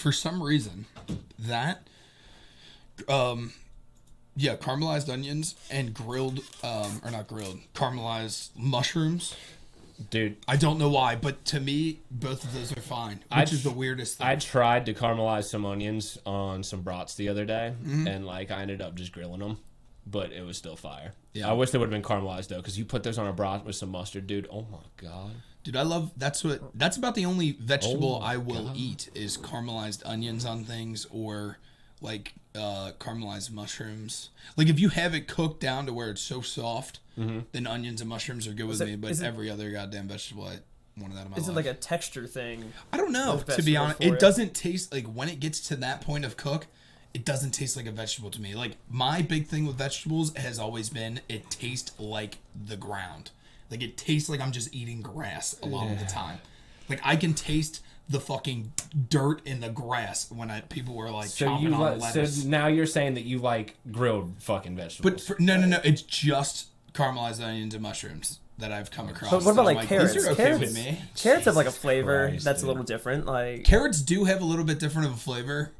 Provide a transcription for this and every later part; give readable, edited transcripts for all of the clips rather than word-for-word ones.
for some reason, that, caramelized onions and grilled, or not grilled, caramelized mushrooms. Dude, I don't know why, but to me, both of those are fine, which is the weirdest thing. I tried to caramelize some onions on some brats the other day, and I ended up just grilling them, but it was still fire. Yeah. I wish they would have been caramelized though, because you put those on a brat with some mustard, dude. Oh my god, dude, I love that's about the only vegetable I will eat is caramelized onions on things, or like caramelized mushrooms. Like if you have it cooked down to where it's so soft. Then onions and mushrooms are good with me, but every other goddamn vegetable, I wanted that in my life. Is it like a texture thing? I don't know, to be honest. It doesn't taste, like, when it gets to that point of cook, it doesn't taste like a vegetable to me. Like, my big thing with vegetables has always been it tastes like the ground. Like, it tastes like I'm just eating grass a lot of the time. Like, I can taste the fucking dirt in the grass when people were, like, chomping on lettuce. So now you're saying that you like grilled fucking vegetables. But no. It's just caramelized onions and mushrooms that I've come across. But what about like carrots? These are okay with me. Carrots have like a flavor that's a little different. Like carrots do have a little bit different of a flavor.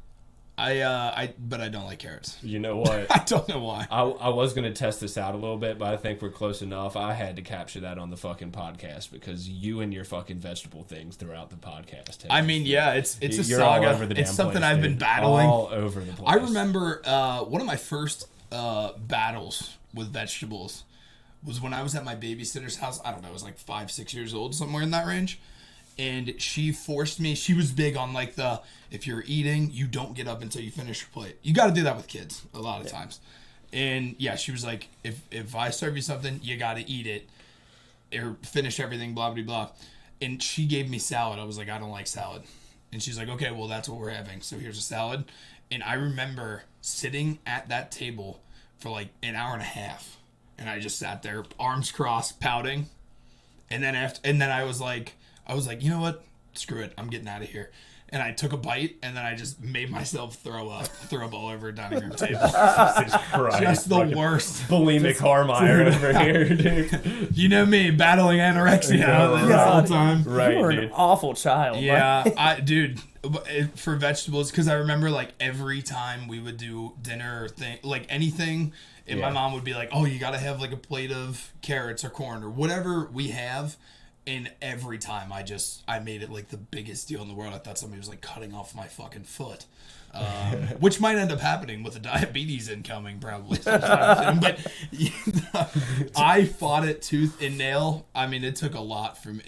But I don't like carrots. You know what? I don't know why. I was gonna test this out a little bit, but I think we're close enough. I had to capture that on the fucking podcast because you and your fucking vegetable things throughout the podcast. I mean, yeah, it's a saga. It's something I've been battling all over the place. I remember one of my first battles with vegetables was when I was at my babysitter's house. I don't know, I was like 5-6 years old, somewhere in that range. And she forced me, she was big on like if you're eating, you don't get up until you finish your plate. You got to do that with kids a lot of times. And yeah, she was like, if I serve you something, you got to eat it or finish everything, blah, blah, blah. And she gave me salad. I was like, I don't like salad. And she's like, okay, well, that's what we're having. So here's a salad. And I remember sitting at that table for like an hour and a half. And I just sat there, arms crossed, pouting. And then I was like, you know what? Screw it. I'm getting out of here. And I took a bite, and then I just made myself throw up all over a dining room table. Just the worst. Bulimic Harmeyer over here, dude. You know me, battling anorexia this whole time. Right, you were an awful child. Yeah, dude. For vegetables, because I remember like every time we would do dinner or like anything, and my mom would be like, "Oh, you got to have like a plate of carrots or corn or whatever we have." And every time I made it like the biggest deal in the world. I thought somebody was like cutting off my fucking foot, which might end up happening with the diabetes incoming probably sometime soon. But I fought it tooth and nail. I mean, it takes a lot for me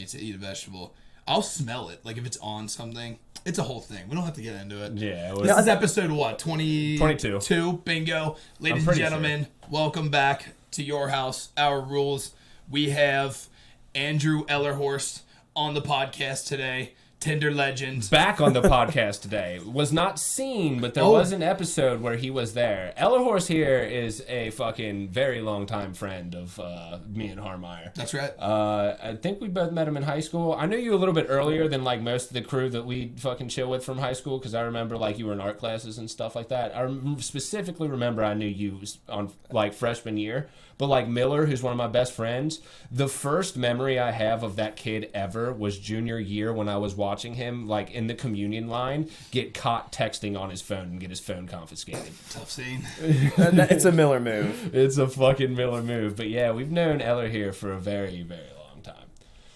to eat a vegetable. I'll smell it. Like if it's on something, it's a whole thing. We don't have to get into it. Yeah. This is episode what? 22. Bingo. Ladies and gentlemen, welcome back to Your House, Our Rules. We have Andrew Ellerhorst on the podcast today. Tinder legend. Back on the podcast today. Was not seen, but there was an episode where he was there. Ellerhorst here is a fucking very long time friend of me and Harmeyer. That's right. I think we both met him in high school. I knew you a little bit earlier than like most of the crew that we fucking chill with from high school, because I remember like you were in art classes and stuff like that. I specifically remember I knew you on like freshman year. But like Miller, who's one of my best friends, the first memory I have of that kid ever was junior year when I was watching him like in the communion line get caught texting on his phone and get his phone confiscated. Tough scene. It's a Miller move. It's a fucking Miller move. But yeah, we've known Eller here for a very, very long time.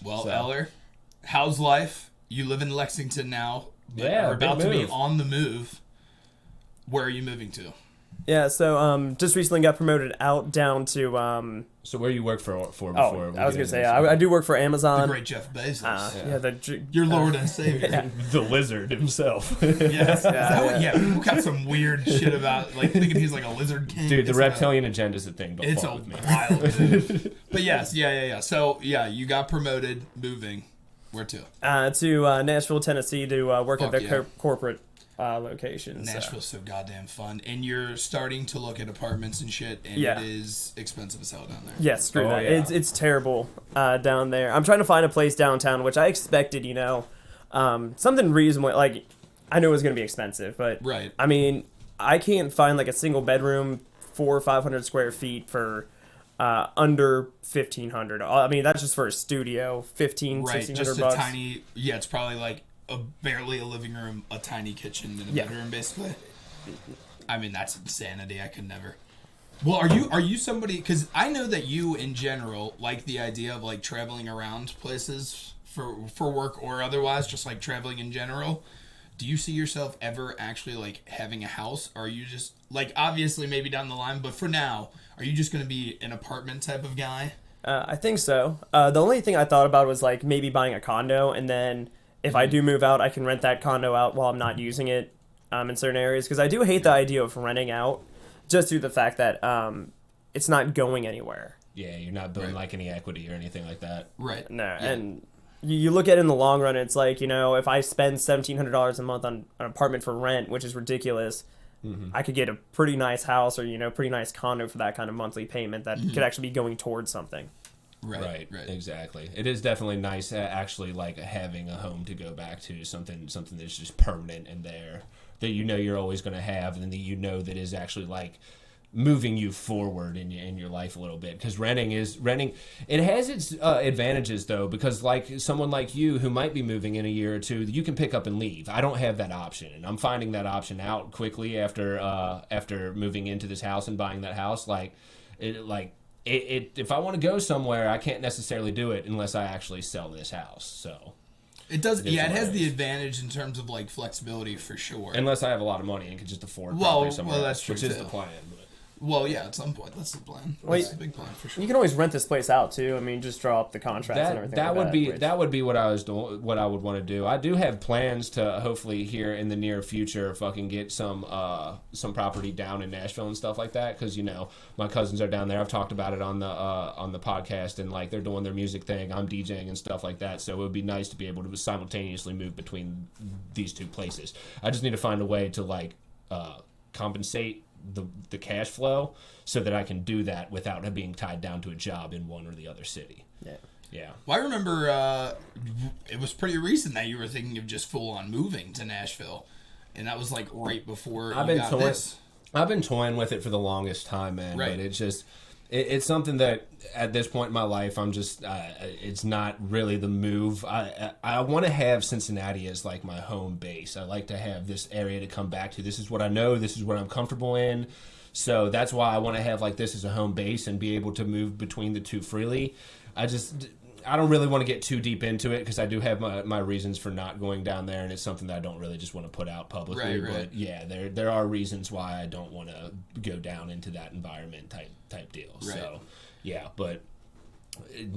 Well, Eller, how's life? You live in Lexington now. Yeah, we're about to be on the move. Where are you moving to? Yeah, so just recently got promoted out down to So where you work for before? I was gonna say I do work for Amazon. The great Jeff Bezos. Your Lord and Savior, the lizard himself. Yes, people got some weird shit about like thinking he's like a lizard king. Dude, the reptilian agenda is a thing. Don't it's with me. Wild. Dude. But yes, yeah. So you got promoted, moving. Where to? To Nashville, Tennessee, to work at their corporate location. Nashville's so goddamn fun, and you're starting to look at apartments and shit, and it is expensive as hell down there. Yes, screw that. Yeah. It's terrible down there. I'm trying to find a place downtown, which I expected, something reasonable. Like, I knew it was going to be expensive, but right. I mean, I can't find like a single bedroom 400 or 500 square feet for under $1,500. I mean, that's just for a studio, $1,500, $1,600 just a tiny. Yeah, it's probably like barely a living room, a tiny kitchen, and a bedroom, basically. I mean, that's insanity. I could never. Well, are you somebody? Because I know that you, in general, like the idea of like traveling around places for work or otherwise, just like traveling in general. Do you see yourself ever actually like having a house? Or are you just like, obviously maybe down the line, but for now, are you just going to be an apartment type of guy? I think so. The only thing I thought about was like maybe buying a condo, and then if I do move out, I can rent that condo out while I'm not using it in certain areas. Because I do hate the idea of renting out, just due to the fact that it's not going anywhere. Yeah, you're not building like any equity or anything like that. Right. No, Yeah. and you look at it in the long run, it's like, if I spend $1,700 a month on an apartment for rent, which is ridiculous, I could get a pretty nice house or, pretty nice condo for that kind of monthly payment that could actually be going towards something. Right, exactly. It is definitely nice actually like having a home to go back to, something that's just permanent and there that you're always going to have, and that that is actually like moving you forward in your life a little bit. Because renting it has its advantages though, because like someone like you who might be moving in a year or two, you can pick up and leave. I don't have that option, and I'm finding that option out quickly after moving into this house and buying that house. If I want to go somewhere, I can't necessarily do it unless I actually sell this house. So it does. It has the advantage in terms of like flexibility for sure. Unless I have a lot of money and can just afford property somewhere that's else, true which is too. the plan. But. Well, yeah, at some point that's the plan. That's the big plan for sure. You can always rent this place out too. I mean, just draw up the contracts and everything. That would be what I was doing. What I would want to do. I do have plans to hopefully here in the near future fucking get some property down in Nashville and stuff like that, because my cousins are down there. I've talked about it on the podcast, and like they're doing their music thing. I'm DJing and stuff like that. So it would be nice to be able to simultaneously move between these two places. I just need to find a way to like compensate the cash flow so that I can do that without being tied down to a job in one or the other city. Yeah. Well, I remember it was pretty recent that you were thinking of just full on moving to Nashville, and that was like right before this. I've been toying with it for the longest time, man. Right. But it's just it's something that at this point in my life, I'm just it's not really the move. I want to have Cincinnati as like my home base. I like to have this area to come back to. This is what I know. This is what I'm comfortable in. So that's why I want to have like this as a home base and be able to move between the two freely. I don't really want to get too deep into it because I do have my reasons for not going down there, and it's something that I don't really just want to put out publicly. Right. But yeah, there are reasons why I don't want to go down into that environment type deal. Right. So yeah, but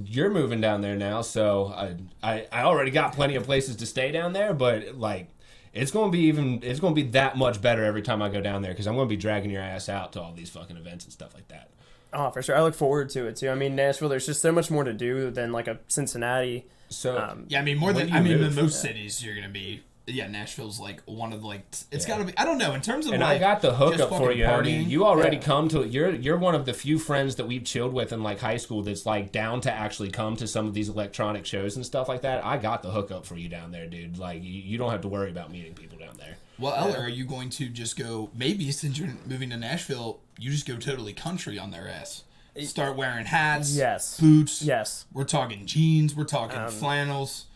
you're moving down there now, so I already got plenty of places to stay down there, but like it's going to be that much better every time I go down there because I'm going to be dragging your ass out to all these fucking events and stuff like that. Oh, for sure. I look forward to it, too. I mean, Nashville, there's just so much more to do than, like, a Cincinnati. So, yeah, I mean, than most cities, you're going to be... Yeah, Nashville's, like, one of, like... It's got to be... I don't know, in terms of, and like... I got the hookup for you. Partying, I mean, you already come to... You're one of the few friends that we've chilled with in, like, high school that's, like, down to actually come to some of these electronic shows and stuff like that. I got the hookup for you down there, dude. Like, you don't have to worry about meeting people down there. Well, Eller, are you going to just go... Maybe since you're moving to Nashville, you just go totally country on their ass? Start wearing hats, boots. Yes. We're talking jeans. We're talking flannels.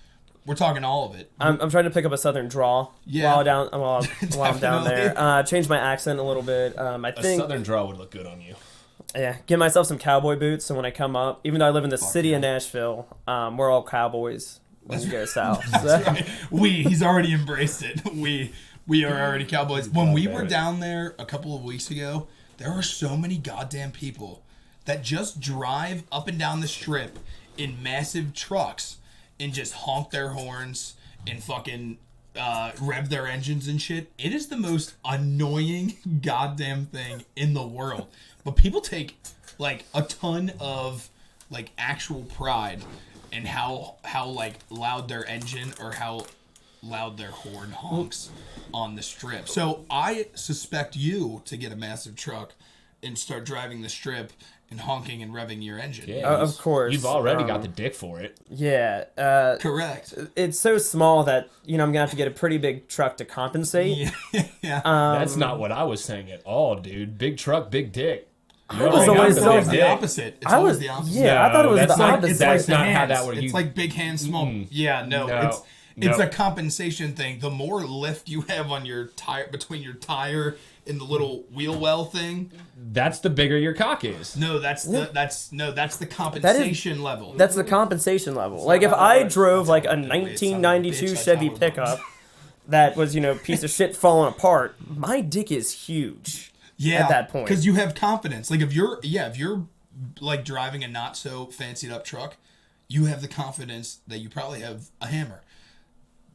We're talking all of it. I'm trying to pick up a southern drawl while I'm down there. Change my accent a little bit. I think a southern drawl would look good on you. Yeah, get myself some cowboy boots. So when I come up, even though I live in the city of Nashville, we're all cowboys when we go south. That's right. He's already embraced it. We are already cowboys. When we were down there a couple of weeks ago, there were so many goddamn people that just drive up and down the strip in massive trucks and just honk their horns and fucking rev their engines and shit. It is the most annoying goddamn thing in the world. But people take like a ton of like actual pride in how like loud their engine or how loud their horn honks on the strip. So I suspect you to get a massive truck and start driving the strip and honking and revving your engine. Yeah, of course. You've already got the dick for it. Yeah. Correct. It's so small that, I'm going to have to get a pretty big truck to compensate. Yeah. That's not what I was saying at all, dude. Big truck, big dick. It's always the opposite. It's always the opposite. Yeah, I thought it was the opposite. That's not how that works. It's like big hands, small. Yeah, no. It's a compensation thing. The more lift you have on your tire, between your tire and the little wheel well thing, that's the bigger your cock is. No, that's the compensation level. That's the compensation level. Like if I drove like a 1992 Chevy pickup that was, piece of shit falling apart, my dick is huge. Yeah, at that point, because you have confidence. Like if you're like driving a not so fancied up truck, you have the confidence that you probably have a hammer.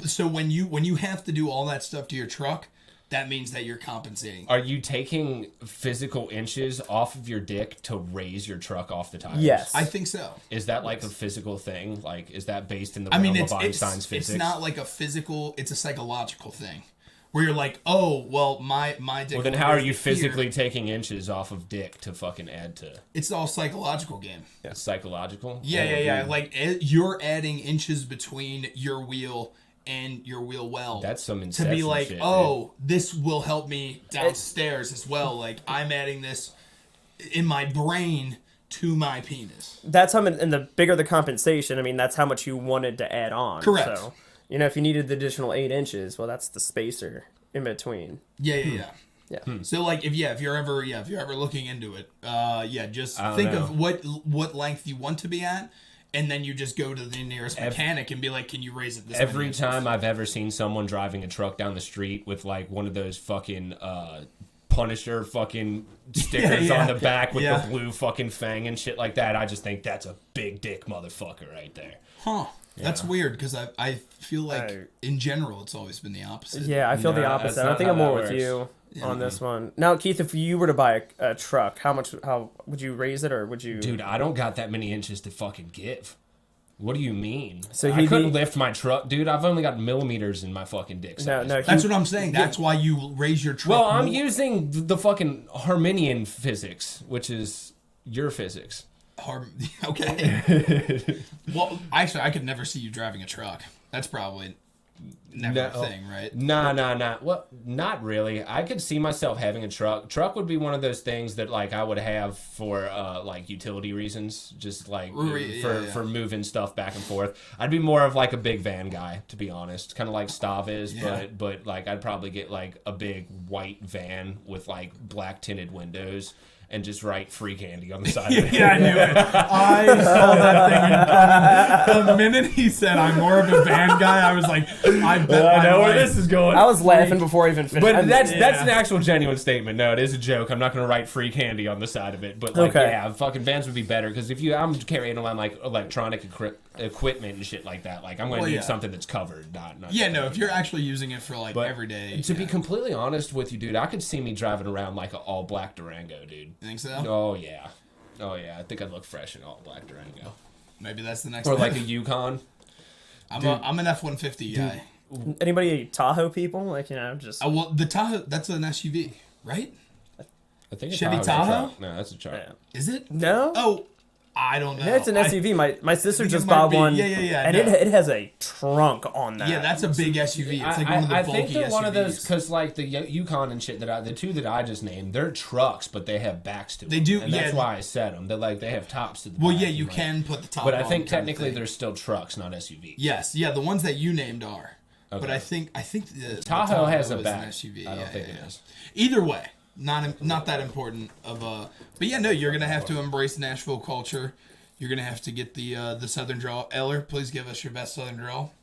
So when you have to do all that stuff to your truck, that means that you're compensating. Are you taking physical inches off of your dick to raise your truck off the tires? Yes, I think so. Is that like a physical thing? Like, is that based in the realm of Einstein's physics? It's not like a physical. It's a psychological thing. Where you're like, oh, well, my dick... Well, then how are you physically taking inches off of dick to fucking add to... It's all psychological game. Yeah. Psychological? Yeah. Like, you're adding inches between your wheel and your wheel well. That's some inception to be like, shit, oh, this will help me downstairs as well. Like, I'm adding this in my brain to my penis. That's how... And the bigger the compensation, I mean, that's how much you wanted to add on. Correct. So... if you needed the additional 8 inches, well, that's the spacer in between. Yeah. Yeah. So like if you're ever looking into it, just think of what length you want to be at, and then you just go to the nearest mechanic and be like, can you raise it this Every time I've ever seen someone driving a truck down the street with like one of those fucking Punisher fucking stickers on the back with the blue fucking fang and shit like that, I just think that's a big dick motherfucker right there. Huh. That's weird because I feel like in general it's always been the opposite. Yeah, I feel the opposite. I think I'm more with you on this one. Now, Keith, if you were to buy a truck, how would you raise it, or would you? Dude, I don't got that many inches to fucking give. What do you mean? So I couldn't lift my truck, dude. I've only got millimeters in my fucking dick size. No, that's what I'm saying. That's why you raise your truck. Well, I'm using the fucking Arminian physics, which is your physics. Okay. Well, actually, I could never see you driving a truck. That's probably never a thing, right? Nah. Well, not really. I could see myself having a truck. Truck would be one of those things that like I would have for like utility reasons, just like for moving stuff back and forth. I'd be more of like a big van guy, to be honest, kind of like Stav is, but like I'd probably get like a big white van with like black tinted windows. And just write free candy on the side of it. Yeah, I knew it. I saw that thing. The minute he said, I'm more of a van guy, I was like, I know where this is going. I was laughing before I even finished. But that's an actual genuine statement. No, it is a joke. I'm not going to write free candy on the side of it. But like, yeah, fucking vans would be better. Because if I'm carrying around like electronic equipment and shit like that, like I'm going to need something that's covered. Not if you're actually using it for like every day. To be completely honest with you, dude, I could see me driving around like an all black Durango, dude. Think so? Oh yeah. I think I'd look fresh in all black Durango. Maybe that's the next. Or like a Yukon. I'm an F-150 guy. Anybody Tahoe people? Like, just... well, the Tahoe, that's an SUV, right? I think it's Chevy Tahoe? No, that's a truck. Yeah. Is it? No? Oh, I don't know. Yeah, it's an SUV. My sister just bought one. Yeah. And it has a trunk on that. Yeah, that's a big SUV. It's like one of the bulky SUVs. I think they're one of those, because like the Yukon and shit, the two that I just named, they're trucks, but they have backs to them. They do, and that's why I said them. They're like, they have tops to the Well, back. yeah, you can put the top on. But I think technically they're still trucks, not SUVs. Yes, yeah, the ones that you named are. Okay. But I think the Tahoe has a is back. an SUV. I don't think it is. Either way, not that important of a. But yeah, no, you're gonna have to embrace Nashville culture. You're gonna have to get the Southern drawl. Eller, please give us your best Southern drawl.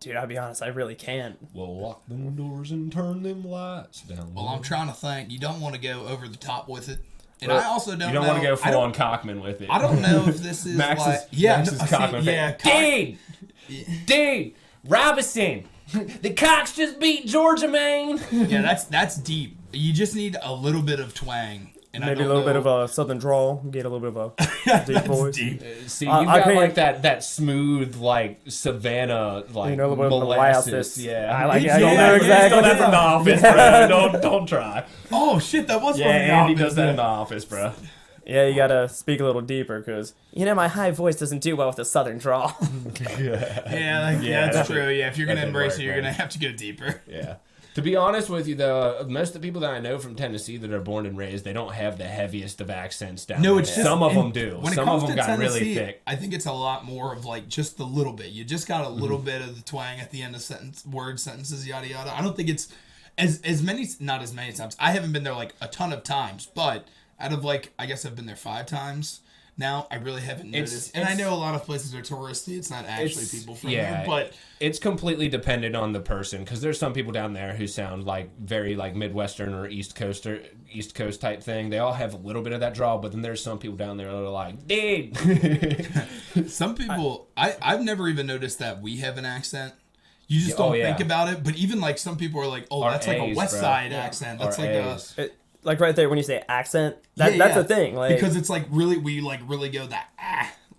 Dude, I'll be honest, I really can't. We'll lock them doors and turn them lights down. Well, I'm trying to think. You don't want to go over the top with it. And I also don't know. You don't want to go full on Cockman with it. I don't know if this is Max's Cockman. Yeah, Dude, Robinson, the Cox just beat Georgia, man. Yeah, that's deep. You just need a little bit of twang. And maybe a little bit of a southern drawl, get a little bit of a deep voice. Deep. See, you've got like that smooth, like Savannah, like a little bit of molasses. Yeah, I like it. I don't know exactly. That's in the office, bro. Don't try. Oh shit, that was yeah. From the Andy office, does that in the office, bro. Yeah, you gotta speak a little deeper because my high voice doesn't do well with the southern drawl. Yeah, that's true. Yeah, if you're gonna embrace it, you're gonna have to go deeper. Yeah. To be honest with you, though, most of the people that I know from Tennessee that are born and raised, they don't have the heaviest of accents down there. No, it's just, some of them do. When Some it comes of them to got Tennessee, really thick. I think it's a lot more of like just a little bit. You just got a little bit of the twang at the end of sentences, yada yada. I don't think it's as many, not as many times. I haven't been there like a ton of times, but out of like, I guess I've been there 5 times. Now I really haven't noticed, and I know a lot of places are touristy. It's not actually people from there, but it's completely dependent on the person. Because there's some people down there who sound like very like Midwestern or East Coast type thing. They all have a little bit of that drawl, but then there's some people down there that are like, dude. Some people, I've never even noticed that we have an accent. You just don't think about it. But even like some people are like, oh, that's like a West Side accent. That's like a. Like right there when you say accent, that's a thing. Like, because it's like really, we like really go that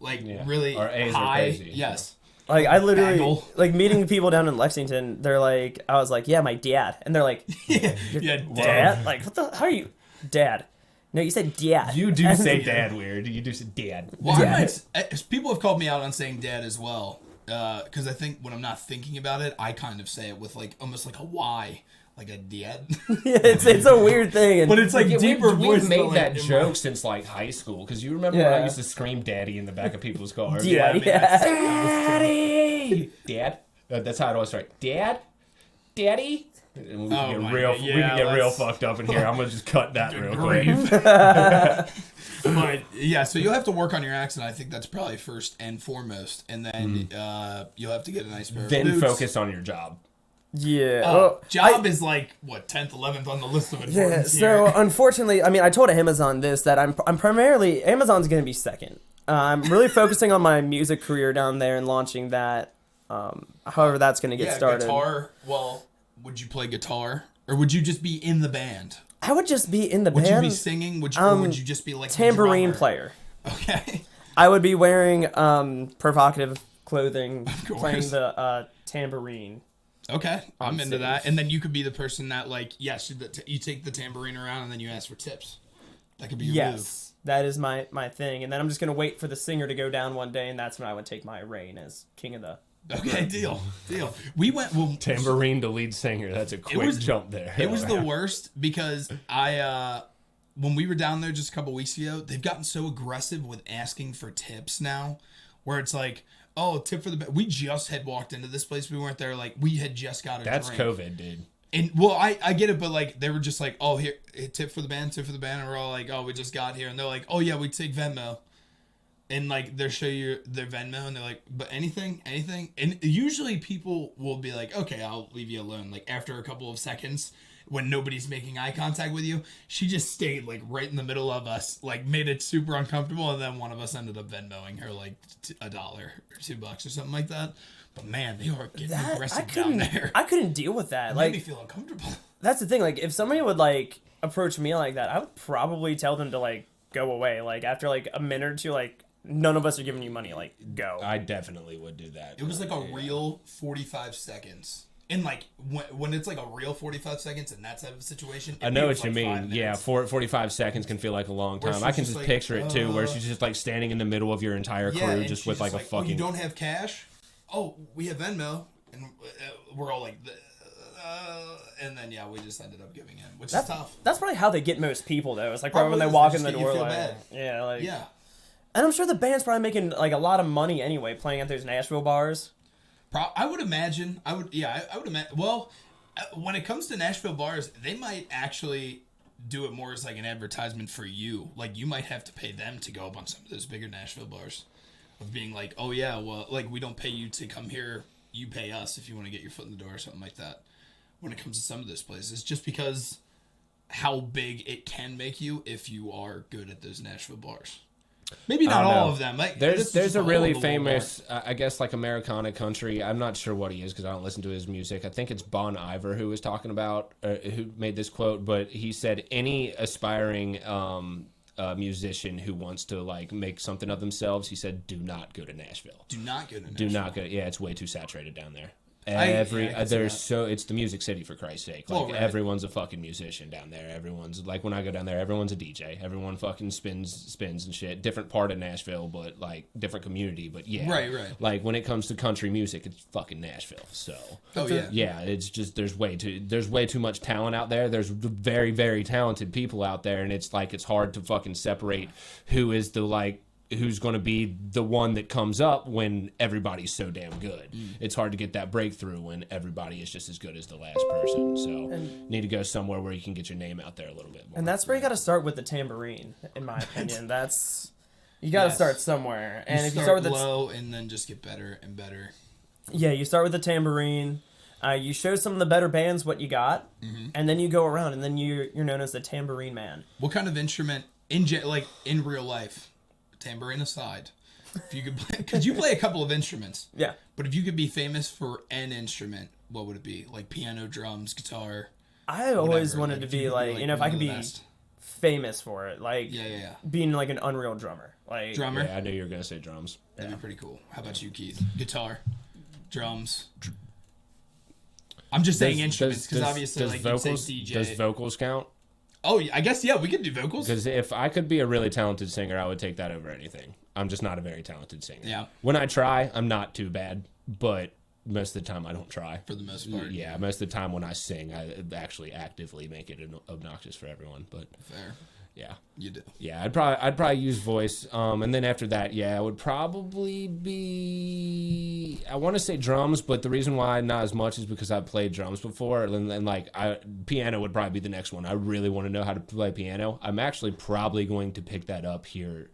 really Our A's high. are crazy. Yes. Like I literally Bagel. like meeting people down in Lexington. They're like, I was like, yeah, my dad, and they're like, dad. Like, what the? How are you, dad? No, you said dad. You do say dad weird. You do say dad. Well, people have called me out on saying dad as well. Because I think when I'm not thinking about it, I kind of say it with like almost like a Y. Like a dad. It's a weird thing. But it's like deeper voice. We've made that joke since like high school. Because you remember when I used to scream daddy in the back of people's cars? Daddy. Dad? That's how it always started. Dad? Daddy? And we can get real fucked up in here. I'm going to just cut that real quick. But yeah, so you'll have to work on your accent. I think that's probably first and foremost. And then you'll have to get a nice pair of boots. Then focus on your job. Yeah. Job is like what 10th, 11th on the list of importance. So unfortunately, I mean, I told Amazon this that I'm primarily Amazon's going to be second. I'm really focusing on my music career down there and launching that. However, that's going to get started. Guitar. Well, would you play guitar or would you just be in the band? I would just be in the band. Would you be singing? Or would you just be like tambourine player? Okay. I would be wearing provocative clothing, playing the tambourine. Okay, I'm into that. And then you could be the person that, like, yes, you take the tambourine around and then you ask for tips. That could be your move. That is my thing. And then I'm just going to wait for the singer to go down one day, and that's when I would take my reign as king of the... Okay, deal. We went... Well, tambourine to lead singer. That's a quick jump there. It was the worst because when we were down there just a couple weeks ago, they've gotten so aggressive with asking for tips now, where it's like... Oh, tip for the... We just had walked into this place. We weren't there. Like, we had just got a drink. That's COVID, dude. And, well, I get it, but, like, they were just like, oh, here, tip for the band. And we're all like, oh, we just got here. And they're like, oh, yeah, we take Venmo. And, like, they'll show you their Venmo. And they're like, but anything? And usually people will be like, okay, I'll leave you alone. Like, after a couple of seconds... when nobody's making eye contact with you, she just stayed like right in the middle of us, like made it super uncomfortable, and then one of us ended up Venmoing her like $1 or $2 or something like that. But man, they are getting aggressive down there. I couldn't deal with that. It like, made me feel uncomfortable. That's the thing. Like, if somebody would like approach me like that, I would probably tell them to like go away. Like after like a minute or two, like none of us are giving you money. Like go. I definitely would do that. It was like a real 45 seconds. And, like, when it's, like, a real 45 seconds in that type of situation... I know what you mean. Yeah, 45 seconds can feel like a long time. I can just like, picture it, too, where she's just, like, standing in the middle of your entire crew just with, like, a fucking... Oh, you don't have cash? Oh, we have Venmo. And we're all like... and then, yeah, we just ended up giving in, which is tough. That's probably how they get most people, though. It's, like, right when they walk in the door, like... Bad. Yeah, like... Yeah. And I'm sure the band's probably making, like, a lot of money anyway, playing at those Nashville bars. I would imagine. I would imagine. Well, when it comes to Nashville bars, they might actually do it more as like an advertisement for you. Like you might have to pay them to go up on some of those bigger Nashville bars. Of being like, oh yeah, well, like we don't pay you to come here. You pay us if you want to get your foot in the door or something like that. When it comes to some of those places, just because how big it can make you if you are good at those Nashville bars. Maybe not all of them. Like, there's a really famous, I guess, like Americana country. I'm not sure what he is because I don't listen to his music. I think it's Bon Iver who was talking about, who made this quote. But he said any aspiring musician who wants to like make something of themselves, he said, do not go to Nashville. Do not go to Nashville. Do not go. Yeah, it's way too saturated down there. It's the Music City, for Christ's sake. Like, Well, right. everyone's a fucking musician down there. Everyone's like, when I go down there, everyone's a DJ. Everyone fucking spins and shit. Different part of Nashville, but like different community. But yeah, Right. Like when it comes to country music, it's fucking Nashville. So yeah, it's just there's way too much talent out there. There's very, very talented people out there, and it's like it's hard to fucking separate who's going to be the one that comes up when everybody's so damn good. It's hard to get that breakthrough when everybody is just as good as the last person. So need to go somewhere where you can get your name out there a little bit more. And that's where you got to start with the tambourine, in my opinion. You got to start somewhere. And if you start with low and then just get better and better. Yeah, you start with the tambourine. You show some of the better bands what you got, and then you go around, and then you're known as the tambourine man. What kind of instrument in real life? Tambourine aside, if you could play, because you play a couple of instruments. Yeah. But if you could be famous for an instrument, what would it be? Like piano, drums, guitar. I always wanted to be like, if I could be famous for it, like being like an unreal drummer. Like drummer. Yeah, I knew you were gonna say drums. That'd be pretty cool. How about you, Keith? Guitar, drums. I'm just saying instruments because obviously, like you say DJ. Does vocals count? Oh, I guess, we could do vocals. Because if I could be a really talented singer, I would take that over anything. I'm just not a very talented singer. Yeah. When I try, I'm not too bad, but most of the time I don't try. For the most part. Yeah, most of the time when I sing, I actually actively make it obnoxious for everyone. But fair. Yeah. You do. Yeah, I'd probably use voice. And then after that, it would probably be, I want to say drums, but the reason why not as much is because I've played drums before. And piano would probably be the next one. I really want to know how to play piano. I'm actually probably going to pick that up here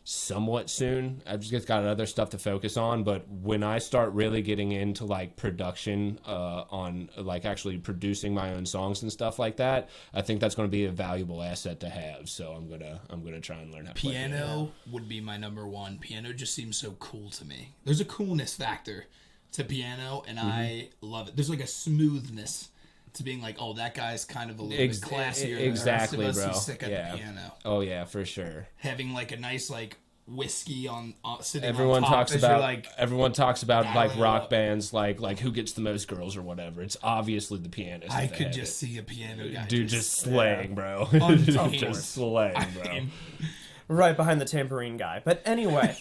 somewhat soon. I've just got other stuff to focus on, but when I start really getting into like production on like actually producing my own songs and stuff like that, I think that's going to be a valuable asset to have. So I'm gonna try and learn how to play piano. Piano would be my number one. Piano just seems so cool to me. There's a coolness factor to piano, and I love it. There's like a smoothness to being like, oh, that guy's kind of a little bit classier than exactly, the rest of us bro. who sick at the piano. Oh yeah, for sure. Having like a nice like whiskey on sitting everyone on top talks about like, everyone talks about like rock bands like who gets the most girls or whatever. It's obviously the pianist. I could just see a piano guy just slaying, bro. Just slaying, bro. Right behind the tambourine guy. But anyway,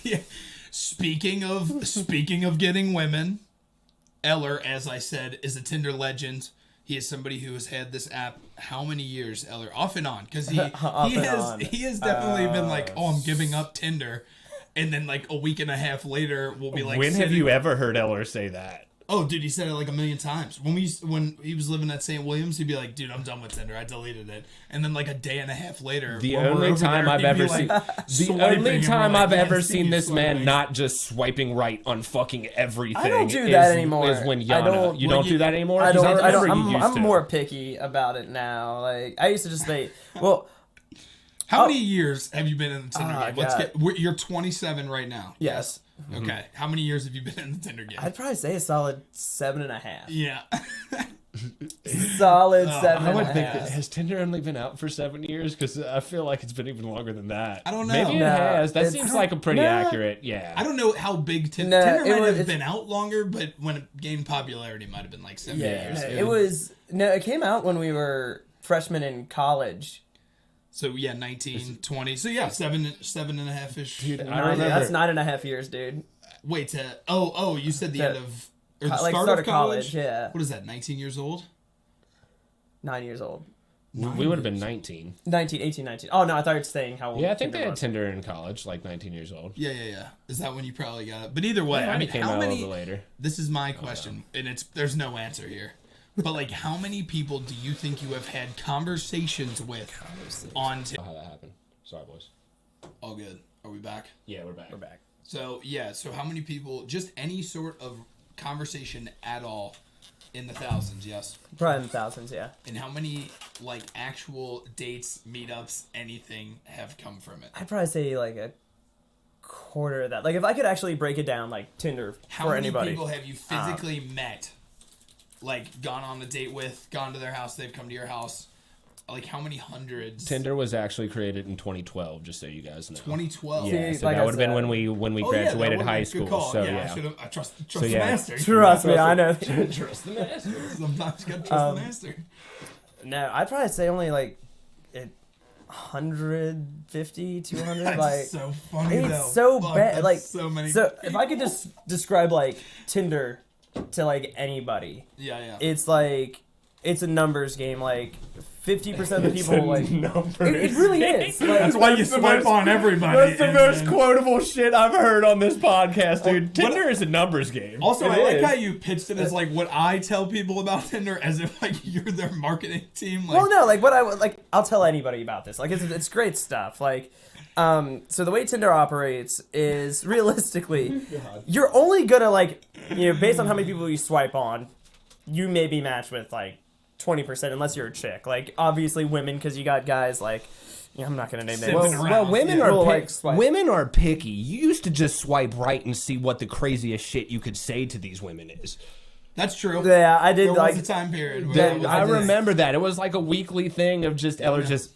Speaking of getting women, Eller, as I said, is a Tinder legend. He is somebody who has had this app how many years, Eller? Off and on, because he has definitely been like, oh, I'm giving up Tinder, and then like a week and a half later, we'll be like, when have you ever heard Eller say that? Oh, dude, he said it like a million times. When he was living at St. Williams, he'd be like, dude, I'm done with Tinder. I deleted it. And then like a day and a half later, the only time I've ever seen this man not just swiping right on fucking everything. I don't do that anymore. Is when Yana. You don't do that anymore? I'm more picky about it now. Like I used to just say, well. How many years have you been in the Tinder game? You're 27 right now. Yes. Okay. How many years have you been in the Tinder game? I'd probably say a solid 7.5. Yeah. Solid 7.5. I would think has Tinder only been out for 7 years? Because I feel like it's been even longer than that. I don't know. Maybe it has. That seems like a pretty accurate. Yeah. I don't know how big Tinder might have been out longer, but when it gained popularity, it might have been like 7 years. It came out when we were freshmen in college. So 19, 20. So 7.5 ish. Dude, I remember. That's 9.5 years, dude. Wait, you said the end of or the start of college. Yeah. What is that? 19 years old? 9 years old. We would have been 19. 18, 19. Oh no, I thought you were saying how old. Yeah, I think they had Tinder in college, like 19 years old. Yeah. Is that when you probably got it? But either way, I mean, how many? Later. This is my question, and there's no answer here. But like, how many people do you think you have had conversations with on Tinder? How that happened? Sorry, boys. All good. Are we back? Yeah, we're back. We're back. So how many people? Just any sort of conversation at all in the thousands? Yes. Probably in the thousands, yeah. And how many like actual dates, meetups, anything have come from it? I'd probably say like a quarter of that. Like if I could actually break it down, like Tinder for anybody. How many people have you physically met? Like gone on a date with, gone to their house, they've come to your house, like how many hundreds? Tinder was actually created in 2012, just so you guys know. 2012. Yeah, See, so like that I would have been said- when we Oh, yeah, that graduated would've high been a school. good call. So yeah, I trust the yeah. master. Trust me, I know. Trust the master. Sometimes you gotta trust the master. No, I'd probably say only like 150, 200. That's like so funny it's though. so Fuck, bad. that's Like so many. So if I could just describe like Tinder to like anybody, yeah. it's like it's a numbers game. Like 50% of the people like it really is. Like, That's why you swipe on everybody. That's the most quotable shit I've heard on this podcast, dude. Tinder is a numbers game. Also, It I like is. how you pitched it as like what I tell people about Tinder, as if like you're their marketing team. Like, well, no, like what I would like, I'll tell anybody about this. Like it's great stuff. Like, so the way Tinder operates is realistically, you're only gonna like, based on how many people you swipe on, you may be matched with like 20% unless you're a chick. Like obviously women, because you got guys like, I'm not gonna name names. Well, women Yeah. are Well, pick- like, swipe. women are picky. You used to just swipe right and see what the craziest shit you could say to these women is. that's true. Yeah, I did There like. was a time period. Where Yeah, that was I a thing. remember that. It was like a weekly thing of just Eller just,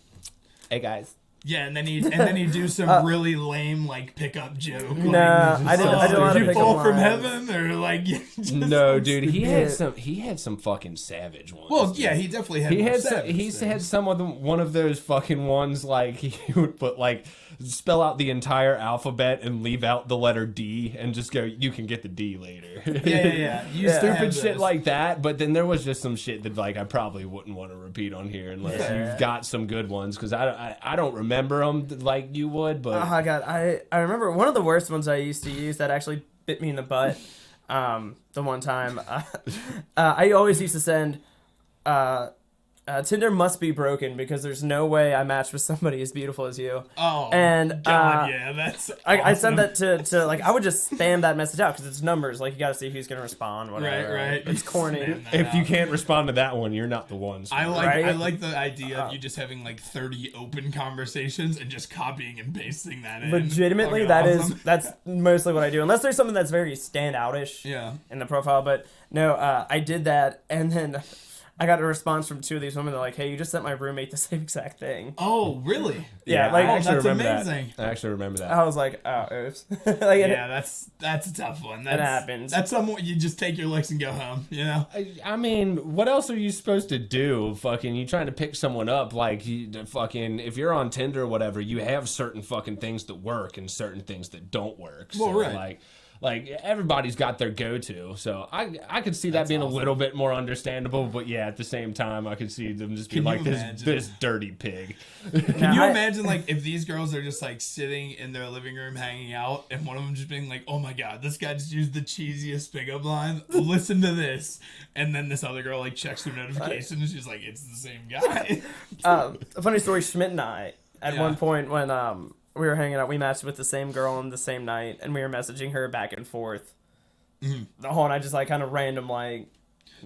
hey guys. Yeah, and then he'd do some really lame like pickup joke. Like, Nah, I did a lot did of you pickup fall from lines. heaven or like? Just No, dude, he had Yeah. some fucking savage ones. Well, dude. yeah, he definitely had. He more had savage he things. had some of them, one of those fucking ones like he would put like spell out the entire alphabet and leave out the letter D and just go, you can get the D later. Yeah. You used to have Stupid shit those. like that. But then there was just some shit that like I probably wouldn't want to repeat on here unless Yeah. you've got some good ones, because I don't remember them like you would. But Oh my god, I remember one of the worst ones I used to use that actually bit me in the butt. The one time, I always used to send, Tinder must be broken because there's no way I matched with somebody as beautiful as you. Oh, And, God, yeah, that's. I awesome. send that to like I would just spam that message out because it's numbers. Like you got to see who's gonna respond. Whatever. Right. It's corny. Spam that if you out. can't respond to that one, you're not the one. I like Right? I like the idea of you just having like 30 open conversations and just copying and pasting that in. Legitimately, Fucking awesome. that's mostly what I do. Unless there's something that's very standoutish. Yeah. In the profile, but no, I did that, and then I got a response from two of these women. They're like, "Hey, you just sent my roommate the same exact thing." Oh, really? Yeah, like I actually that's remember amazing. that. I actually remember that. I was like, "Oh, oops." Like, Yeah, that's a tough one. That's, happens. That's somewhat you just take your licks and go home. You know. I mean, what else are you supposed to do? Fucking, you trying to pick someone up? Like, fucking, if you're on Tinder or whatever, you have certain fucking things that work and certain things that don't work. So, Well, right. Like everybody's got their go-to, so I could see that being awesome. a little bit more understandable. But yeah, at the same time, I could see them just be Can like you this imagine? this dirty pig. Can you imagine like if these girls are just like sitting in their living room hanging out, and one of them just being like, "Oh my god, this guy just used the cheesiest pickup line. Listen to this," and then this other girl like checks her notification and she's like, "It's the same guy." a funny story. Schmidt and I, at Yeah. one point when we were hanging out, we matched with the same girl on the same night, and we were messaging her back and forth. The whole, and I just like kind of random like.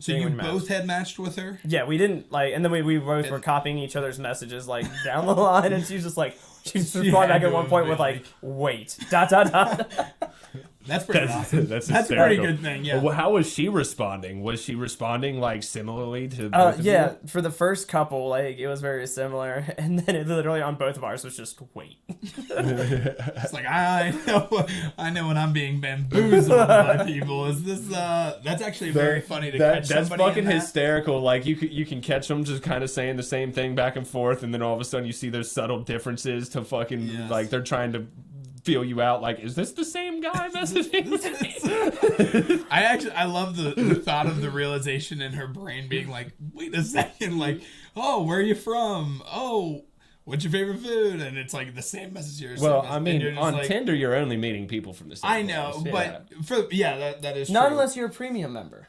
So thing you we matched. both had matched with her. Yeah, we didn't like, and then we both were copying each other's messages like down the line, and she's just like, she's replying back had at to one have point been with like, wait, dot dot dot. That's pretty awesome. That's That's a hysterical. pretty good thing. Yeah. Well, how was she responding? Was she responding like similarly to both of Yeah, you? for the first couple, like it was very similar, and then it literally on both of ours was just wait. It's like I know when I'm being bamboozled by people. Is this? That's actually very funny to catch That's somebody fucking in that. hysterical. Like you can catch them just kind of saying the same thing back and forth, and then all of a sudden you see those subtle differences to fucking Yes. like they're trying to feel you out. Like, is this the same guy messaging me? I love the thought of the realization in her brain being like, wait a second, like, oh, where are you from? Oh, what's your favorite food? And it's like the same message here. Well, same I message. And mean, you're just on like, Tinder you're only meeting people from the same. I know, place. but that is Not true. unless you're a premium member.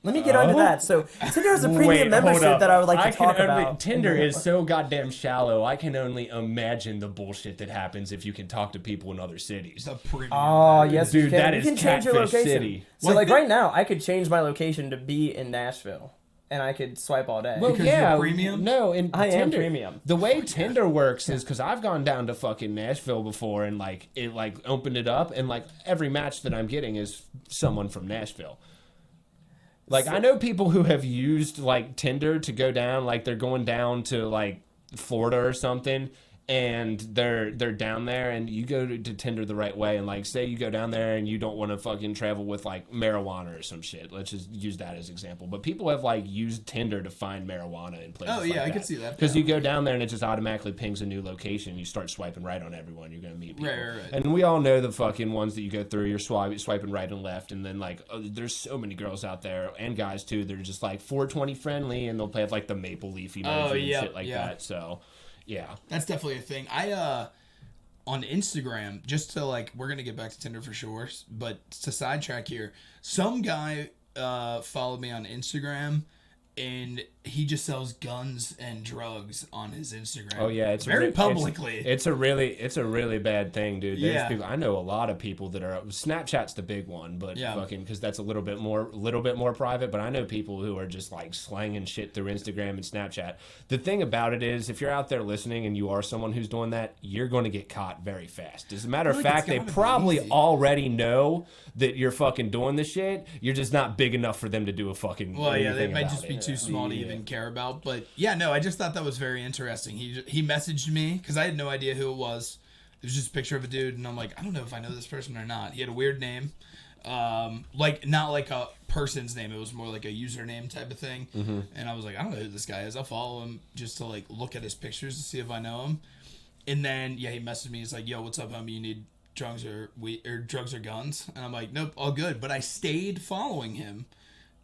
Let me get onto that. So Tinder has a premium Wait, hold membership up. that I would like I to can talk only, about. Tinder is so goddamn shallow. I can only imagine the bullshit that happens if you can talk to people in other cities. the premium. Oh yes, Dude, you can. that You is can change your Catfish location. City. So Well, like I think- right now, I could change my location to be in Nashville, and I could swipe all day. Well, Because yeah, you're premium? No, in I am Tinder, premium. The way Tinder works is because I've gone down to fucking Nashville before, and like it like opened it up, and like every match that I'm getting is someone from Nashville. Like, I know people who have used, like, Tinder to go down, like, they're going down to, like, Florida or something, and they're down there, and you go to Tinder the right way, and, like, say you go down there and you don't want to fucking travel with, like, marijuana or some shit. Let's just use that as example. But people have, like, used Tinder to find marijuana in places like that. I can see that. Because you go down there and it just automatically pings a new location. You start swiping right on everyone. You're going to meet people. Right. And we all know the fucking ones that you go through. You're swiping right and left, and then, like, there's so many girls out there, and guys, too. They're just, like, 420 friendly, and they'll play with, like, the maple leaf emoji and shit like that. So... yeah, that's definitely a thing. I on Instagram, just to like, we're gonna get back to Tinder for sure, but to sidetrack here, some guy followed me on Instagram, and he just sells guns and drugs on his Instagram. Oh yeah, it's very publicly. It's a really bad thing, dude. There's Yeah. people, I know a lot of people that are Snapchat's the big one, but fucking because that's a little bit more private. But I know people who are just like slanging shit through Instagram and Snapchat. The thing about it is, if you're out there listening and you are someone who's doing that, you're going to get caught very fast. As a matter of fact, they probably already know that you're fucking doing this shit. You're just not big enough for them to do a fucking. Well, yeah, they might about just it. be too small to even care about. But yeah, no, I just thought that was very interesting. He messaged me because I had no idea who it was. It was just a picture of a dude, and I'm like, I don't know if I know this person or not. He had a weird name, like not like a person's name. It was more like a username type of thing. Mm-hmm. And I was like, I don't know who this guy is. I'll follow him just to like look at his pictures to see if I know him. And then he messaged me. He's like, yo, what's up, homie? You need drugs or drugs or guns? And I'm like, nope, all good. But I stayed following him.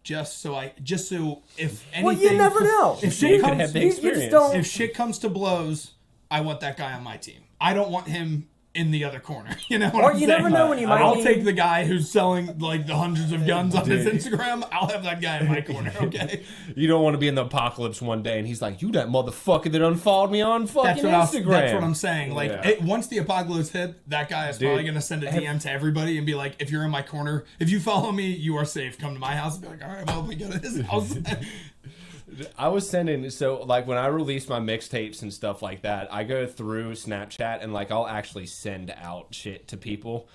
Just so if anything, well, you never know. If shit could comes, have the you just experience. don't- if shit comes to blows, I want that guy on my team. I don't want him in the other corner. You know what Or I'm you saying? never know when you might I'll need- take the guy who's selling like the hundreds of guns on his Instagram. I'll have that guy in my corner. Okay. You don't want to be in the apocalypse one day and he's like, you that motherfucker that unfollowed me on fucking Instagram. That's what I'm saying. Like, Yeah. once the apocalypse hit, that guy is probably going to send a DM to everybody and be like, if you're in my corner, if you follow me, you are safe. Come to my house and be like, all right, well, we go to his house. I was sending, so like when I release my mixtapes and stuff like that, I go through Snapchat and like I'll actually send out shit to people.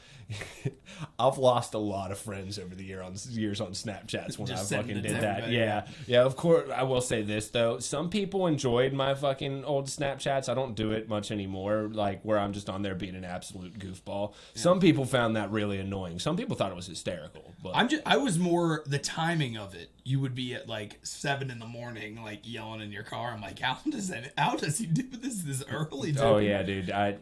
I've lost a lot of friends over the years on Snapchats when Just I sending fucking it to did that. everybody, Yeah. Of course, I will say this though. Some people enjoyed my fucking old Snapchats. I don't do it much anymore, like where I'm just on there being an absolute goofball. Some people found that really annoying. Some people thought it was hysterical. But I was more the timing of it. You would be at like 7 a.m, like yelling in your car. I'm like, how does he do this early? Dude? oh yeah, dude. I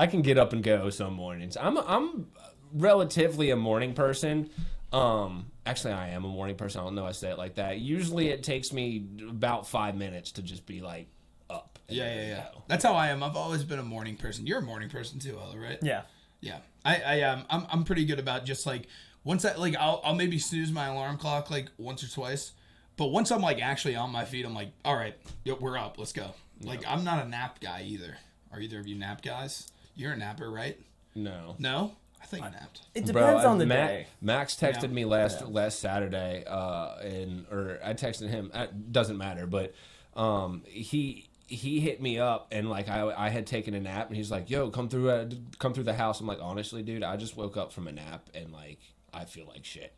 can get up and go some mornings. I'm relatively a morning person. Actually, I am a morning person. I don't know I say it like that. Usually, it takes me about 5 minutes to just be like up. and ready to Yeah. go. That's how I am. I've always been a morning person. You're a morning person too, Eller, right? Yeah. Yeah. I'm pretty good about just like once I'll maybe snooze my alarm clock like once or twice, but once I'm like actually on my feet, I'm like, all right, we're up, let's go. Like I'm not a nap guy either. Are either of you nap guys? You're a napper, right? No. No, I think you napped. It depends on the day. Max texted me last Saturday, or I texted him. Doesn't matter, but he hit me up and like I had taken a nap and he's like, "Yo, come through the house." I'm like, honestly, dude, I just woke up from a nap and like I feel like shit.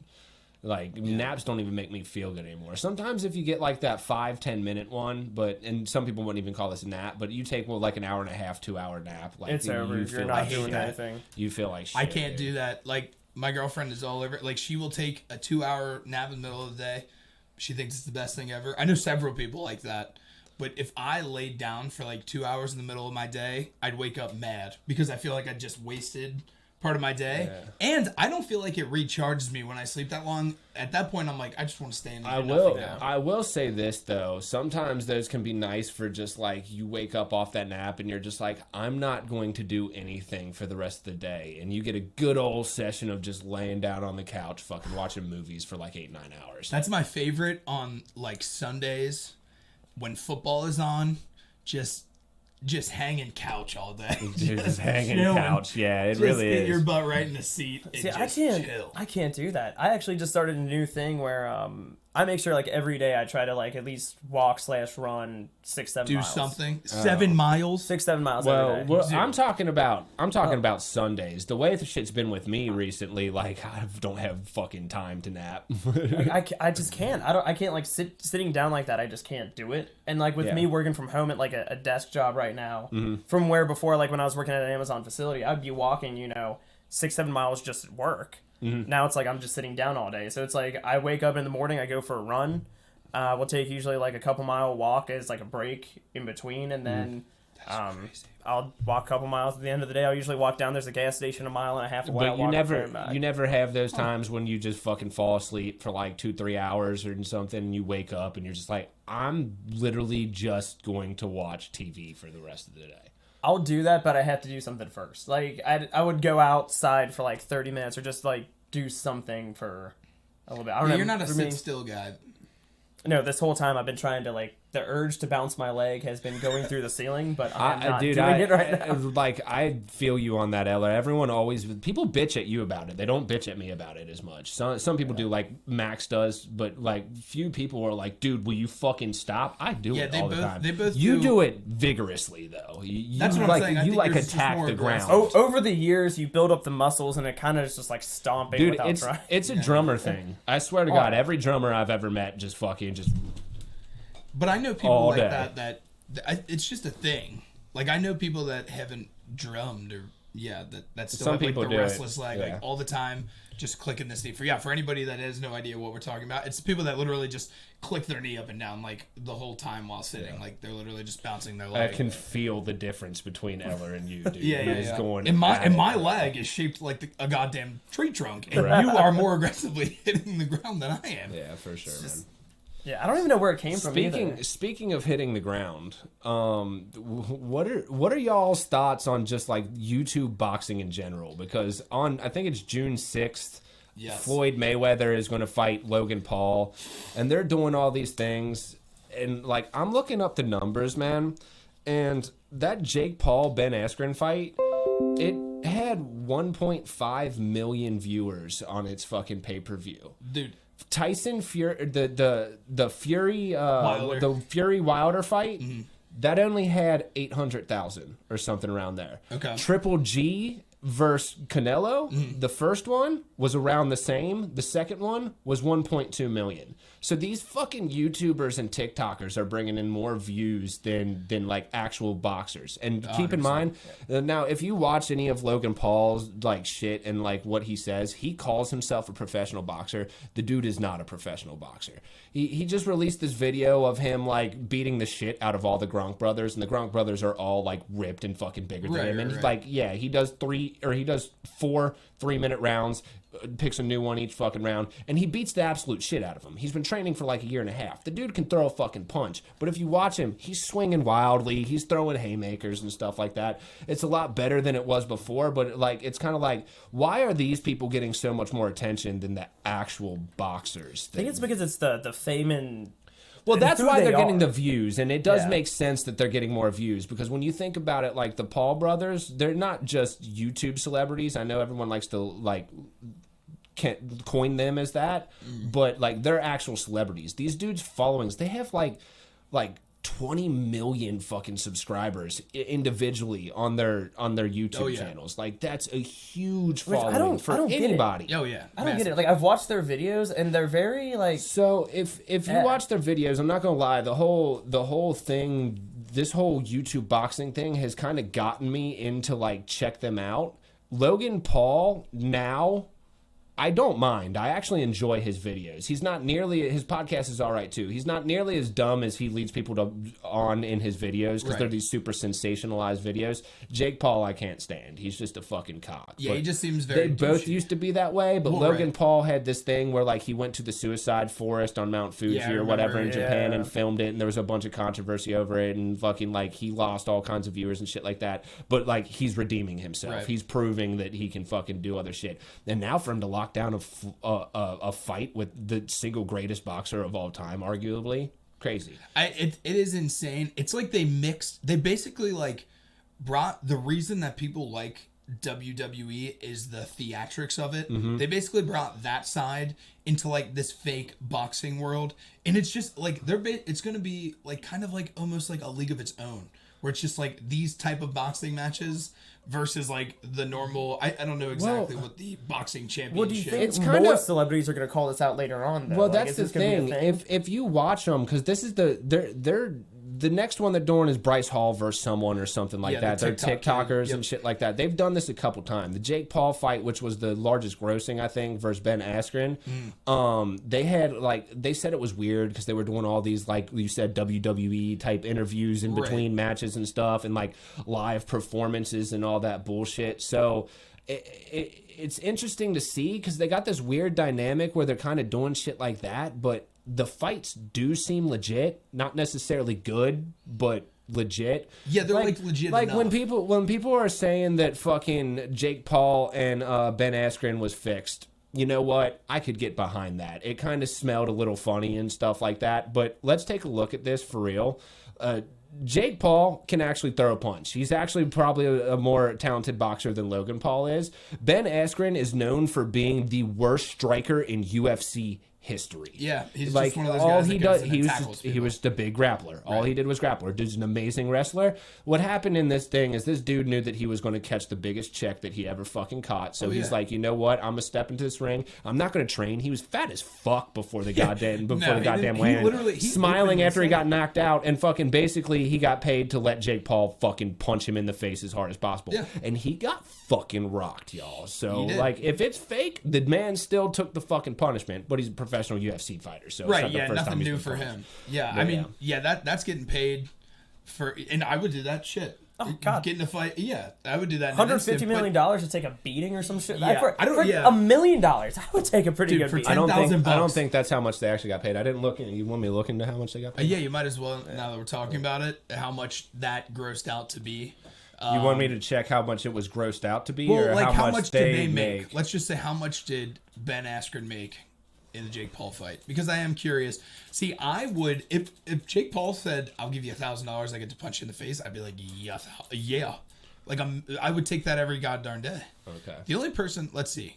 Like naps don't even make me feel good anymore. Sometimes if you get like that 5-10 minute one, and some people wouldn't even call this a nap, but you take like an hour and a half, 2 hour nap, like It's over. you You're feel not like doing shit. anything. You feel like shit. I can't dude. do that. Like my girlfriend is all over. Like she will take a 2-hour nap in the middle of the day. She thinks it's the best thing ever. I know several people like that. But if I laid down for like 2 hours in the middle of my day, I'd wake up mad because I feel like I just wasted part of my day. Yeah. And I don't feel like it recharges me when I sleep that long. At that point, I'm like, I just want to stay in there. I will say this though. Sometimes those can be nice for just like you wake up off that nap and you're just like, I'm not going to do anything for the rest of the day, and you get a good old session of just laying down on the couch, fucking watching movies for like 8-9 hours. That's my favorite on like Sundays when football is on. Just hanging couch all day. Just hanging chilling. couch. Yeah, it Just really get is. your butt right in the seat. And See, just I chill. can't do that. I actually just started a new thing where I make sure like every day I try to like at least walk/run 6-7 Do miles. something. 7 miles. 6-7 miles every day. Well, I'm talking about Sundays. The way the shit's been with me recently, like I don't have fucking time to nap. I just can't. I can't like sitting down like that. I just can't do it. And like with me working from home at like a desk job right now, from where before like when I was working at an Amazon facility, I'd be walking 6-7 miles just at work. Now it's like I'm just sitting down all day. So it's like I wake up in the morning, I go for a run. We'll take usually like a couple mile walk as like a break in between, and then I'll walk a couple miles at the end of the day. I'll usually walk down. There's a gas station a mile and a half away. But you never have those times when you just fucking fall asleep for like 2-3 hours or something, and you wake up and you're just like, I'm literally just going to watch TV for the rest of the day. I'll do that, but I have to do something first. Like I would go outside for like 30 minutes or just like do something for a little bit. I don't know. You're not a sit-still guy. No, this whole time I've been trying to like the urge to bounce my leg has been going through the ceiling, but I'm not doing it right now. Like I feel you on that, Eller. Everyone always people bitch at you about it. They don't bitch at me about it as much. Some people do, like Max does, but like few people are like, dude, will you fucking stop? I do it all the time. They both you do it vigorously though. That's what I'm saying. You like attack the ground. Over the years, you build up the muscles, and it kind of is just like stomping. Dude, without trying. It's a drummer thing. I swear to God, every drummer I've ever met just fucking just. But I know people like that it's just a thing. Like I know people that haven't drummed or that's still Some have, like, people the do restless it. leg Yeah. like all the time, just clicking this knee. For anybody that has no idea what we're talking about, it's people that literally just click their knee up and down like the whole time while sitting. Like they're literally just bouncing their leg. I can feel the difference between Eller and you, dude. Yeah. Going and my leg is shaped like a goddamn tree trunk, and you are more aggressively hitting the ground than I am. Yeah, for sure, man. Yeah, I don't even know where it came from either. Speaking of hitting the ground, what are y'all's thoughts on just like YouTube boxing in general? Because I think it's June 6th, Floyd Mayweather is going to fight Logan Paul, and they're doing all these things, and like I'm looking up the numbers, man, and that Jake Paul Ben Askren fight, it had 1.5 million viewers on its fucking pay-per-view, dude. Tyson Fury, the Fury Wilder fight, that only had 800,000 or something around there. Okay. Triple G versus Canelo, the first one was around the same. The second one was 1.2 million. So these fucking YouTubers and TikTokers are bringing in more views than like actual boxers. And keep in mind, now if you watch any of Logan Paul's like shit and like what he says, he calls himself a professional boxer. The dude is not a professional boxer. He just released this video of him like beating the shit out of all the Gronk brothers, and the Gronk brothers are all like ripped and fucking bigger than him. And he's like, he does 4 3-minute rounds, picks a new one each fucking round, and he beats the absolute shit out of him. He's been training for like a year and a half. The dude can throw a fucking punch, but if you watch him, he's swinging wildly, he's throwing haymakers and stuff like that. It's a lot better than it was before, but like it's kind of like, why are these people getting so much more attention than the actual boxers? I think it's because it's the fame and... Well, that's why they're getting the views, and it does make sense that they're getting more views, because when you think about it, like the Paul brothers, they're not just YouTube celebrities. I know everyone likes to like can't coin them as that, but like they're actual celebrities. These dudes' followings, they have like 20 million fucking subscribers individually on their YouTube channels. Like that's a huge following for anybody. Oh yeah, I don't get it. Like I've watched their videos and they're very like. So if you watch their videos, I'm not gonna lie, the whole thing, this whole YouTube boxing thing has kind of gotten me into like check them out. Logan Paul now, I don't mind. I actually enjoy his videos. He's not nearly... His podcast is all right, too. He's not nearly as dumb as he leads people on in his videos, because they're these super sensationalized videos. Jake Paul, I can't stand. He's just a fucking cock. Yeah, but he just seems very... They both used to be that way, but Logan Paul had this thing where like he went to the suicide forest on Mount Fuji or whatever in Japan and filmed it, and there was a bunch of controversy over it, and fucking like he lost all kinds of viewers and shit like that. But like he's redeeming himself. Right. He's proving that he can fucking do other shit. And now for him to lock down a fight with the single greatest boxer of all time, arguably, crazy. It is insane. It's like they basically like brought the reason that people like WWE is the theatrics of it. Mm-hmm. They basically brought that side into like this fake boxing world, and it's just like it's going to be like kind of like almost like a league of its own, where it's just like these type of boxing matches versus like the normal. I don't know exactly what the boxing championship. What do you think? It's More kinda- celebrities are going to call this out later on, though. Well, Like, that's is the this gonna be a thing. If you watch them, because this is the next one they're doing is Bryce Hall versus someone or something like that. the They're TikTok TikTokers kid. Yep. and shit like that. They've done this a couple times. The Jake Paul fight, which was the largest grossing, I think, versus Ben Askren. They had they said it was weird because they were doing all these, like you said, WWE type interviews in between matches and stuff, and like live performances and all that bullshit. So it's interesting to see because they got this weird dynamic where they're kind of doing shit like that, but the fights do seem legit, not necessarily good, but legit. Yeah, they're like legit. Like enough. when people are saying that fucking Jake Paul and Ben Askren was fixed, you know what? I could get behind that. It kind of smelled a little funny and stuff like that. But let's take a look at this for real. Jake Paul can actually throw a punch. He's actually probably a more talented boxer than Logan Paul is. Ben Askren is known for being the worst striker in UFC history. Yeah, he's like just one of those all guys he that goes does, in and tackles he people. was the big grappler. All he did was grappler. Dude's an amazing wrestler. What happened in this thing is this dude knew that he was going to catch the biggest check that he ever fucking caught. So he's like, you know what? I'm gonna step into this ring. I'm not gonna train. He was fat as fuck before the goddamn weigh-in. Smiling after he got knocked out, and fucking basically he got paid to let Jake Paul fucking punch him in the face as hard as possible. Yeah. And he got fucking rocked, y'all. So He did. like, if it's fake, the man still took the fucking punishment, but he's a professional UFC fighter. So Right, it's not the yeah, first time nothing he's new been for punished. him. Yeah, But I mean, that's getting paid for, and I would do that shit. Oh, God. Get in a fight, yeah, I would do that. in an instant, $150 million to take a beating or some shit. Yeah, for yeah. $1 million, I would take a pretty Dude, good for beating. I don't $10,000. think that's how much they actually got paid. I didn't look. You want me to look into how much they got paid? Yeah, you might as well, now that we're talking about it, how much that grossed out to be. You want me to check how much it was grossed out to be, Well, or like how much did they make? Let's just say, how much did Ben Askren make in the Jake Paul fight? Because I am curious. See, I would, if Jake Paul said, "I'll give you $1,000, I get to punch you in the face," I'd be like, yeah. Like I would take that every goddamn day. Okay. The only person, let's see,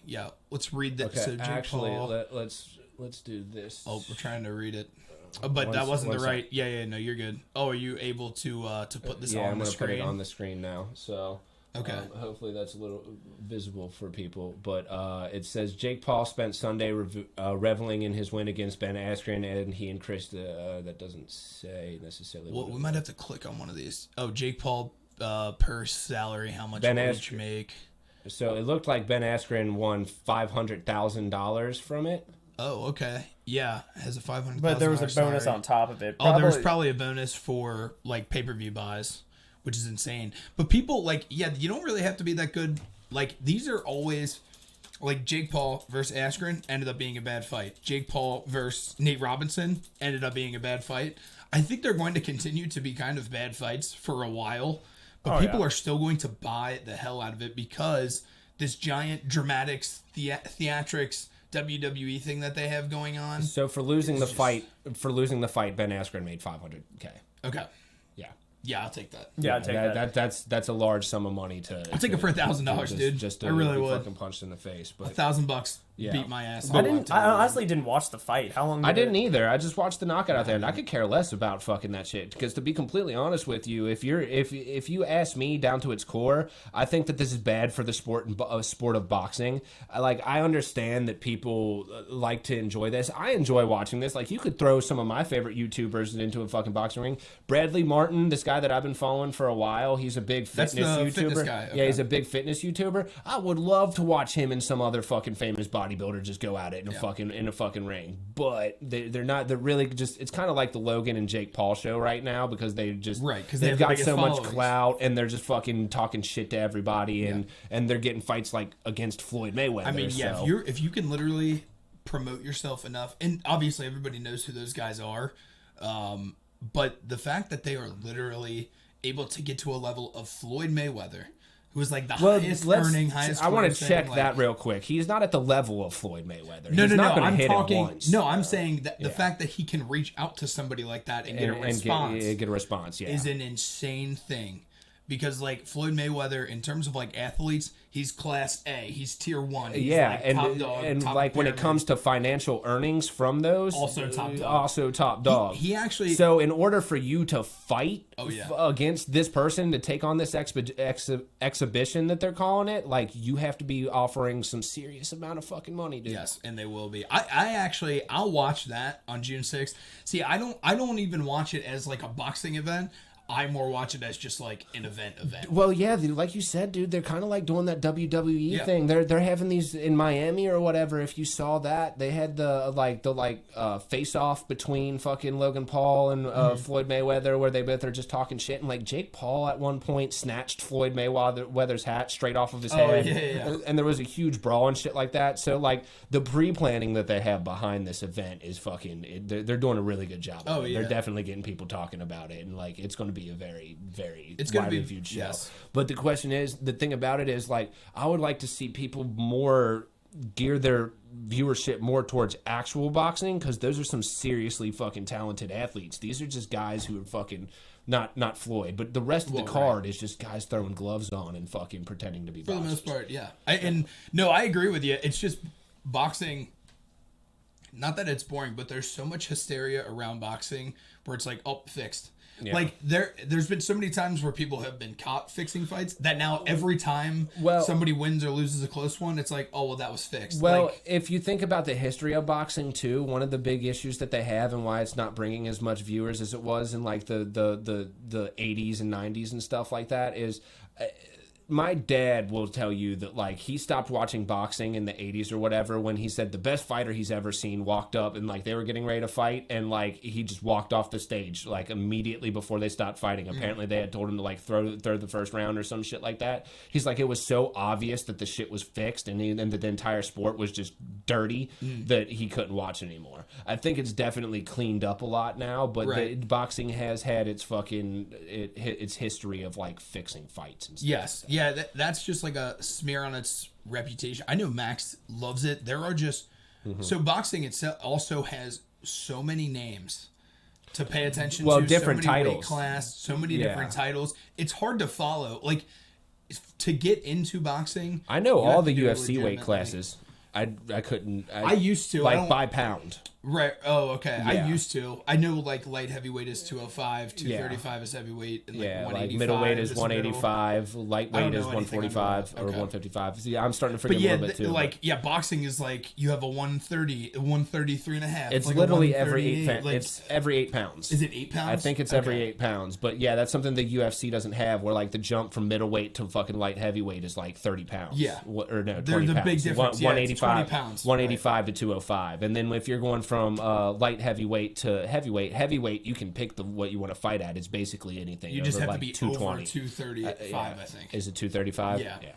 let's read that. Okay. So Jake Actually, Paul. let's do this. Oh, we're trying to read it. But that wasn't the right. Yeah, no, you're good. Oh, are you able to put this yeah, on I'm the gonna put screen? it on the screen now. So. Okay. Hopefully that's a little visible for people. But it says Jake Paul spent Sunday reveling in his win against Ben Askren, and he increased that doesn't say necessarily. Well, we might have to click on one of these. Oh, Jake Paul per salary, how much Ben will each Askren. make? So it looked like Ben Askren won $500,000 from it. Oh, okay. Yeah, has a $500,000. But there was a bonus on top of it. Oh, there was probably a bonus for like pay-per-view buys, which is insane. But people you don't really have to be that good. Like these are always like Jake Paul versus Askren ended up being a bad fight. Jake Paul versus Nate Robinson ended up being a bad fight. I think they're going to continue to be kind of bad fights for a while, but people are still going to buy the hell out of it because this giant dramatics, theatrics, WWE thing that they have going on. So for losing the fight, Ben Askren made $500K. Okay. Yeah. Yeah, I'll take that. Yeah, I'd take that. That's a large sum of money to. I'll take it for $1,000, dude. Just I really be would. fucking punched in the face, but $1,000 Yeah. beat my ass. I honestly didn't watch the fight. How long? I didn't either. I just watched the knockout out there, and I could care less about fucking that shit. Because to be completely honest with you, if you ask me down to its core, I think that this is bad for the sport of boxing. I understand that people like to enjoy this. I enjoy watching this. Like you could throw some of my favorite YouTubers into a fucking boxing ring. Bradley Martin, this guy that I've been following for a while, he's a big fitness YouTuber. Fitness guy. Okay. Yeah, he's a big fitness YouTuber. I would love to watch him and some other fucking famous bodybuilder just go at it in a fucking ring. But they're not. They're really just. It's kind of like the Logan and Jake Paul show right now because they just because they've have the got biggest so much followings. clout and they're just fucking talking shit to everybody and they're getting fights like against Floyd Mayweather. I mean, yeah, so. if you can literally promote yourself enough, and obviously everybody knows who those guys are, but the fact that they are literally able to get to a level of Floyd Mayweather, who is like the highest earning, highest. I want to grossing, check like- that real quick. He's not at the level of Floyd Mayweather. No, He's no, not no. gonna I'm hit talking. him once. No, I'm saying that the fact that he can reach out to somebody like that and get a response get a response. Yeah, is an insane thing. because like Floyd Mayweather, in terms of like athletes, he's class A. He's tier 1. He's Yeah, like and top dog, and top like when it pyramid. comes to financial earnings from those, Also top dog. also top dog. He actually. So in order for you to fight yeah. against this person to take on this exhibition that they're calling it, like you have to be offering some serious amount of fucking money, dude. Yes, and they will be. I'll watch that on June 6th. See, I don't even watch it as like a boxing event. I more watch it as just like an event. Well, yeah, like you said, dude, they're kind of like doing that WWE Yeah. thing. They're having these in Miami or whatever. If you saw that, they had the face off between fucking Logan Paul and Floyd Mayweather, where they both are just talking shit. And like Jake Paul at one point snatched Floyd Mayweather's hat straight off of his head. Yeah. And there was a huge brawl and shit like that. So like the pre-planning that they have behind this event is fucking. They're doing a really good job. Oh, of it. yeah. They're definitely getting people talking about it, and like it's going to be a very, very It's gonna widely be viewed show. yes. But the question is, the thing about it is, like, I would like to see people more gear their viewership more towards actual boxing, because those are some seriously fucking talented athletes. These are just guys who are fucking not Floyd, but the rest of the card is just guys throwing gloves on and fucking pretending to be For boxers. the most part, yeah. I agree with you. It's just boxing. Not that it's boring, but there's so much hysteria around boxing where it's like, oh, fixed. Yeah. Like there's been so many times where people have been caught fixing fights that now every time somebody wins or loses a close one, it's like, oh well, that was fixed. Well, like, if you think about the history of boxing too, one of the big issues that they have and why it's not bringing as much viewers as it was in like the 80s and 90s and stuff like that is. My dad will tell you that, like, he stopped watching boxing in the 80s or whatever when he said the best fighter he's ever seen walked up and, like, they were getting ready to fight and, like, he just walked off the stage, like, immediately before they stopped fighting. Apparently they had told him to, like, throw the first round or some shit like that. He's like, it was so obvious that the shit was fixed and that the entire sport was just dirty that he couldn't watch anymore. I think it's definitely cleaned up a lot now, but boxing has had its fucking its history of, like, fixing fights and stuff. yes. Yeah, that's just like a smear on its reputation. I know Max loves it. There are just so boxing itself also has so many names to pay attention to. Different so many titles. weight class, so many different titles. It's hard to follow. Like to get into boxing. I know you all have the to do it UFC weight legitimately. classes. I couldn't. I used to. like by pound. Right. Oh, okay. Yeah. I used to. I know like light heavyweight is 205, 235 is heavyweight, and like Yeah, 185 like middleweight is is 185, lightweight know is anything 145 under or that. Okay. 155. See, I'm starting to forget But yeah, a little bit too. like boxing is like you have a 130, 133 and a half. it's like a literally every 138, 8 like, it's every 8 pounds. Is it 8 pounds? I think it's every Okay. 8 pounds. But yeah, that's something the UFC doesn't have, where like the jump from middleweight to fucking light heavyweight is like 30 pounds. Yeah. Or no, 20 They're the pounds. big difference. Yeah, it's 20 pounds. 185 to 205. And then if you're going from light heavyweight to heavyweight, you can pick what you want to fight at. It's basically anything. You just over have like to be 220. over 235, I think. Is it 235? Yeah. Yeah.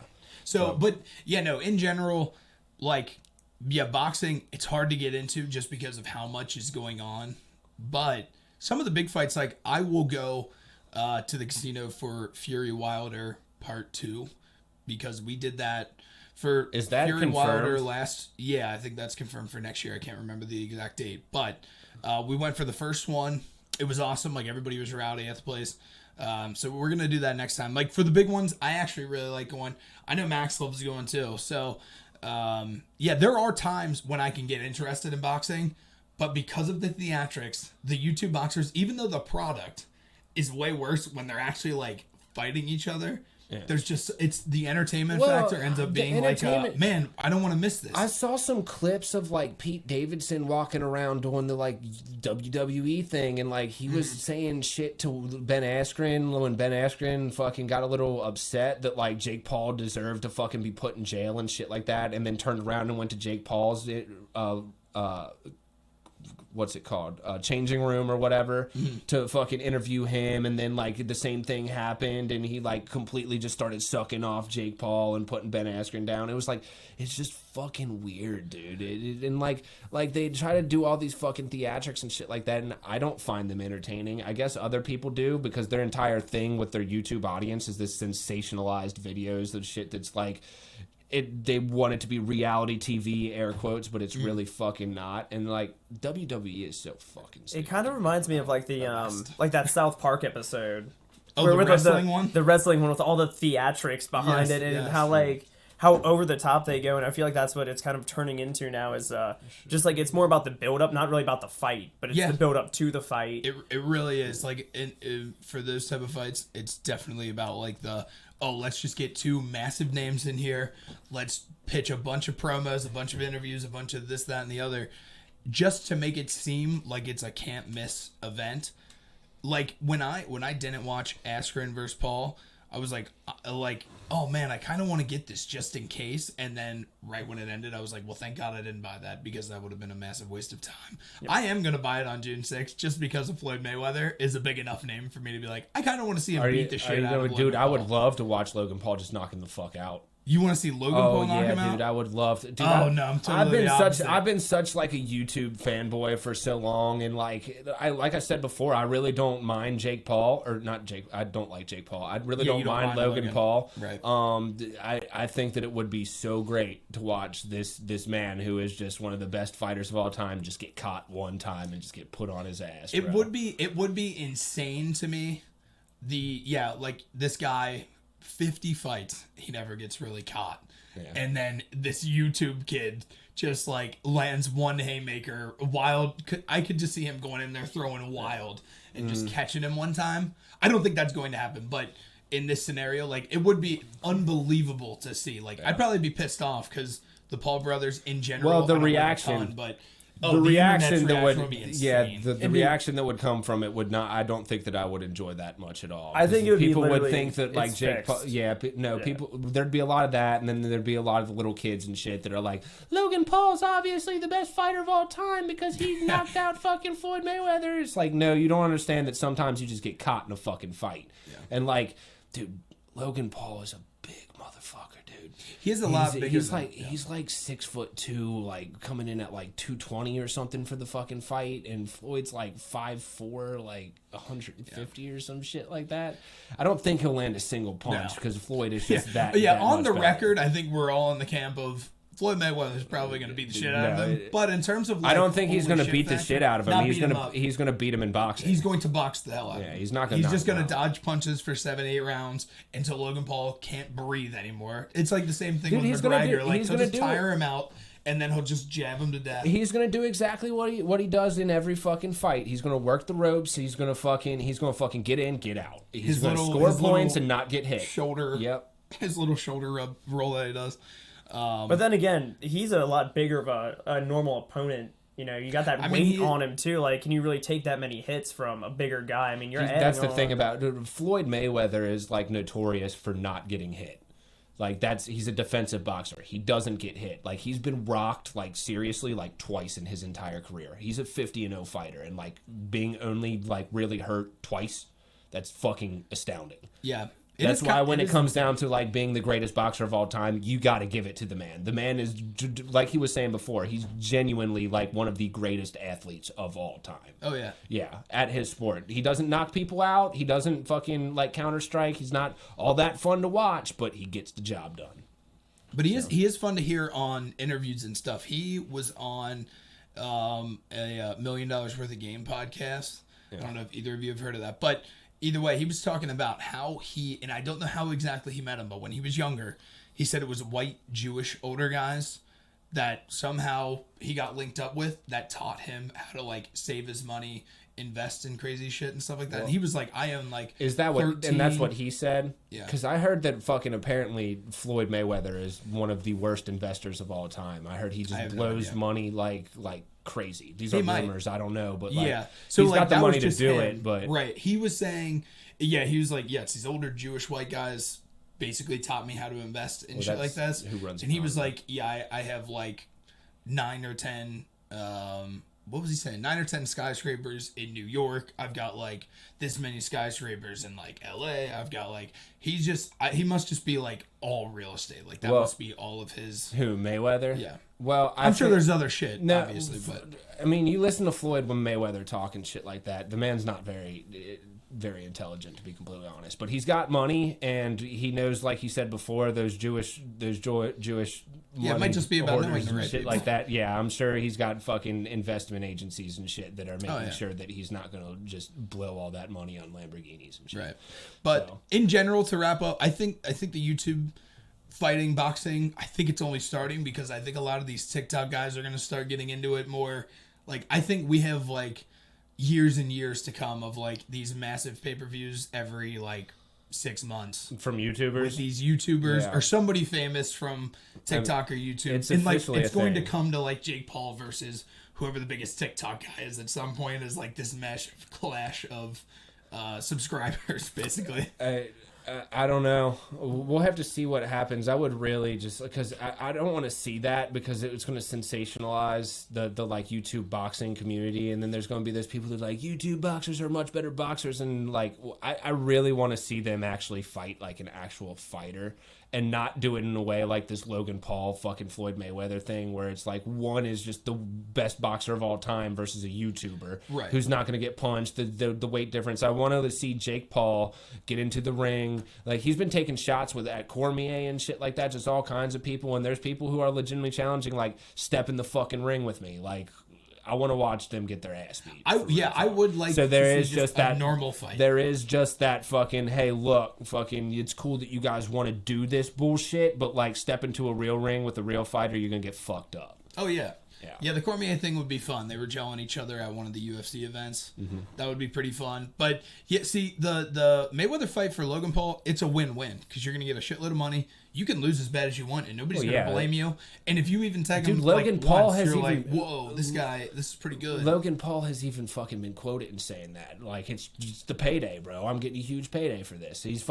So, but yeah, no, in general, like, yeah, boxing, it's hard to get into just because of how much is going on. But some of the big fights, like, I will go to the casino for Fury Wilder Part 2 because we did that for Is that Fury confirmed? Wilder last. Yeah, I think that's confirmed for next year. I can't remember the exact date. But we went for the first one. It was awesome. Like, everybody was rowdy at the place. So we're going to do that next time. Like, for the big ones, I actually really like going. I know Max loves going too. So, yeah, there are times when I can get interested in boxing. But because of the theatrics, the YouTube boxers, even though the product is way worse when they're actually, like, fighting each other, there's just, it's the entertainment factor ends up being like, man, I don't want to miss this. I saw some clips of like Pete Davidson walking around doing the like WWE thing, and like he was saying shit to Ben Askren when Ben Askren fucking got a little upset that like Jake Paul deserved to fucking be put in jail and shit like that, and then turned around and went to Jake Paul's what's it called, changing room or whatever, to fucking interview him, and then like the same thing happened, and he like completely just started sucking off Jake Paul and putting Ben Askren down. It was like, it's just fucking weird, dude. And like they try to do all these fucking theatrics and shit like that, and I don't find them entertaining. I guess other people do, because their entire thing with their YouTube audience is this sensationalized videos of shit that's like, they want it to be reality TV, air quotes, but it's really fucking not. And like WWE is so fucking stupid. It kind of reminds me of like the like that South Park episode Oh, the wrestling one? The wrestling one with all the theatrics behind it and how over the top they go, and I feel like that's what it's kind of turning into now is just like it's more about the build up, not really about the fight, but it's the build up to the fight. It really is like for those type of fights, it's definitely about like let's just get two massive names in here, let's pitch a bunch of promos, a bunch of interviews, a bunch of this, that, and the other, just to make it seem like it's a can't miss event. Like when I didn't watch Askren versus Paul, I was like, oh man, I kind of want to get this just in case. And then right when it ended, I was like, well, thank God I didn't buy that because that would have been a massive waste of time. Yep. I am going to buy it on June 6th just because of Floyd Mayweather is a big enough name for me to be like, I kind of want to see him beat the shit out of Logan dude, Paul. I would love to watch Logan Paul just knock him the fuck out. You want to see Logan Paul knock him out? Dude, I would love to. Dude, I'm totally I've been such like a YouTube fanboy for so long, and like I said before, I really don't mind Jake Paul or not Jake. I don't like Jake Paul. I really don't mind Logan Paul. Right. I think that it would be so great to watch this man who is just one of the best fighters of all time just get caught one time and just get put on his ass. It would be insane to me. Like this guy. 50 fights, he never gets really caught. Yeah. And then this YouTube kid just like lands one haymaker, wild. I could just see him going in there throwing wild and just catching him one time. I don't think that's going to happen, but in this scenario, like it would be unbelievable to see. Like I'd probably be pissed off because the Paul brothers in general. Well, the reaction, the reaction that would be insane. The reaction that would come from it would not. I don't think that I would enjoy that much at all. I think it would people would think that like Jake Paul, people. There'd be a lot of that, and then there'd be a lot of the little kids and shit that are like, Logan Paul's obviously the best fighter of all time because he knocked out fucking Floyd Mayweather. It's like, no, you don't understand that sometimes you just get caught in a fucking fight, and like, dude, Logan Paul is a big motherfucker. He's a lot bigger. He's like 6'2", like coming in at like 220 or something for the fucking fight, and Floyd's like 5'4", like 150 or some shit like that. I don't think he'll land a single punch because Floyd is just that. Yeah, that on the better. record, I think we're all in the camp of Floyd Mayweather is probably going to beat the shit out of him. But in terms of, like, I don't think he's going to beat the shit out of him. He's going to beat him in boxing. He's going to box the hell out of him. Yeah, he's not going. He's just going to dodge punches for 7-8 rounds until Logan Paul can't breathe anymore. It's like the same thing with McGregor. He'll just tire him out, and then he'll just jab him to death. He's going to do exactly what he does in every fucking fight. He's going to work the ropes. He's going to fucking get in, get out. He's going to score points and not get hit. His little shoulder roll that he does. But then again, he's a lot bigger of a normal opponent. You know, you got that weight on him too. Like, can you really take that many hits from a bigger guy? I mean, that's the thing about Floyd Mayweather is like notorious for not getting hit. Like he's a defensive boxer. He doesn't get hit. Like he's been rocked like seriously like twice in his entire career. He's a 50-0 fighter, and like being only like really hurt twice, that's fucking astounding. Yeah. That's why when it comes down to like being the greatest boxer of all time, you got to give it to the man. The man is, like he was saying before, he's genuinely like one of the greatest athletes of all time. Oh yeah. Yeah, at his sport. He doesn't knock people out. He doesn't fucking like counter-strike. He's not all that fun to watch, but he gets the job done. But he is fun to hear on interviews and stuff. He was on a $1 Million Worth of Game podcast. Yeah. I don't know if either of you have heard of that, but either way, he was talking about how and I don't know how exactly he met him, but when he was younger, he said it was white Jewish older guys that somehow he got linked up with that taught him how to like save his money, invest in crazy shit and stuff like that. Well, and he was like, I am like, is that what? 13. And that's what he said. Yeah. Because I heard that fucking apparently Floyd Mayweather is one of the worst investors of all time. I heard he just blows money like crazy. These are rumors. I don't know, but like, so he's like, got the money to do it. But right, he was saying, he was like, it's these older Jewish white guys basically taught me how to invest in shit like this. Who runs? And he was like, I have like 9 or 10. What was he saying? 9 or 10 skyscrapers in New York. I've got like this many skyscrapers in like LA. I've got like he must just be like all real estate. Like that must be all of his. Who, Mayweather? Yeah. Well, I'm sure there's other shit, obviously, but I mean, you listen to Floyd when Mayweather talking shit like that. The man's not very intelligent, to be completely honest. But he's got money, and he knows, like he said before, those Jewish Yeah, it might just be about knowing hoarders the and right shit people. like that. Yeah, I'm sure he's got fucking investment agencies and shit that are making yeah. sure that he's not going to just blow all that money on Lamborghinis and shit. Right. But in general, to wrap up, I think the YouTube fighting, boxing, I think it's only starting because I think a lot of these TikTok guys are going to start getting into it more. Like, I think we have, like, years and years to come of, like, these massive pay-per-views every, like, 6 months. From YouTubers? With these YouTubers or somebody famous from TikTok or YouTube. It's and, like, officially it's a going thing. to come to, like, Jake Paul versus whoever the biggest TikTok guy is at some point is, like, this clash of subscribers, basically. I don't know. We'll have to see what happens. I would really just because I don't want to see that because it's going to sensationalize the like YouTube boxing community, and then there's going to be those people that are like YouTube boxers are much better boxers, and like I really want to see them actually fight like an actual fighter and not do it in a way like this Logan Paul fucking Floyd Mayweather thing where it's like one is just the best boxer of all time versus a YouTuber who's not going to get punched, the weight difference. I want to see Jake Paul get into the ring. Like, he's been taking shots at Cormier and shit like that, just all kinds of people, and there's people who are legitimately challenging, like, step in the fucking ring with me. Like, I want to watch them get their ass beat. I would like so there is just that normal fight. There is just that fucking, hey, look, fucking, it's cool that you guys want to do this bullshit, but like step into a real ring with a real fighter, you're gonna get fucked up. Oh yeah. Yeah, the Cormier thing would be fun. They were gelling each other at one of the UFC events. Mm-hmm. That would be pretty fun. But yeah, see, the Mayweather fight for Logan Paul, it's a win-win because you're going to get a shitload of money. You can lose as bad as you want, and nobody's going to blame you. And if you even tag him Logan like Paul once, has you're even, like, whoa, this is pretty good. Logan Paul has even fucking been quoted in saying that. Like, it's just the payday, bro. I'm getting a huge payday for this. He's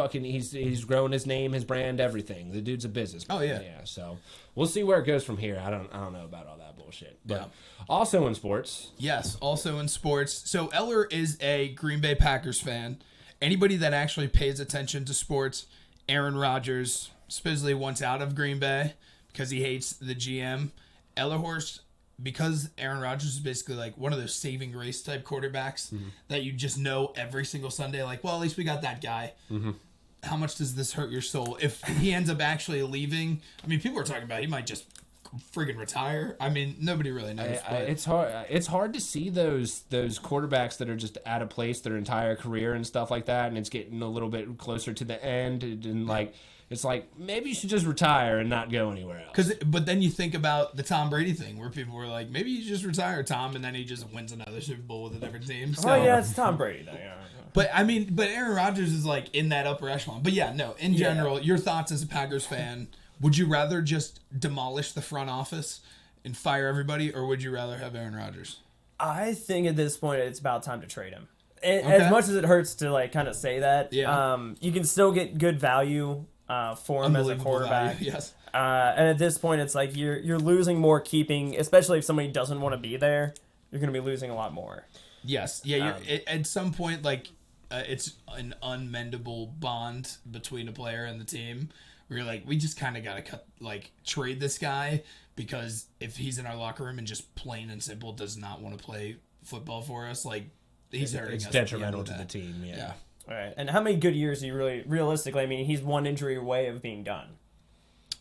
growing his name, his brand, everything. The dude's a businessman. Oh, yeah. Yeah, so we'll see where it goes from here. I don't know about all that bullshit. But also in sports. Yes, also in sports. So Eller is a Green Bay Packers fan. Anybody that actually pays attention to sports, Aaron Rodgers supposedly wants out of Green Bay because he hates the GM. Eller, because Aaron Rodgers is basically like one of those saving grace type quarterbacks that you just know every single Sunday, like, well, at least we got that guy. Mm-hmm. How much does this hurt your soul? If he ends up actually leaving, I mean, people are talking about he might just friggin' retire. I mean, nobody really knows. It's hard. It's hard to see those quarterbacks that are just out of place their entire career and stuff like that, and it's getting a little bit closer to the end, and like it's like maybe you should just retire and not go anywhere else. But then you think about the Tom Brady thing, where people were like, maybe you just retire, Tom, and then he just wins another Super Bowl with a different team. So. Oh yeah, it's Tom Brady though. Yeah. But I mean, Aaron Rodgers is like in that upper echelon. But yeah, no. In general, your thoughts as a Packers fan. Would you rather just demolish the front office and fire everybody, or would you rather have Aaron Rodgers? I think at this point it's about time to trade him. As much as it hurts to like kind of say that, you can still get good value for him as a quarterback. Value, yes. And at this point, it's like you're losing more keeping, especially if somebody doesn't want to be there. You're going to be losing a lot more. Yes. Yeah. At some point, like it's an unmendable bond between a player and the team. We're like, we just kind of got to trade this guy because if he's in our locker room and just plain and simple does not want to play football for us, like he's hurting us. It's detrimental to the team. Yeah. All right. And how many good years do you realistically? I mean, he's one injury away of being done.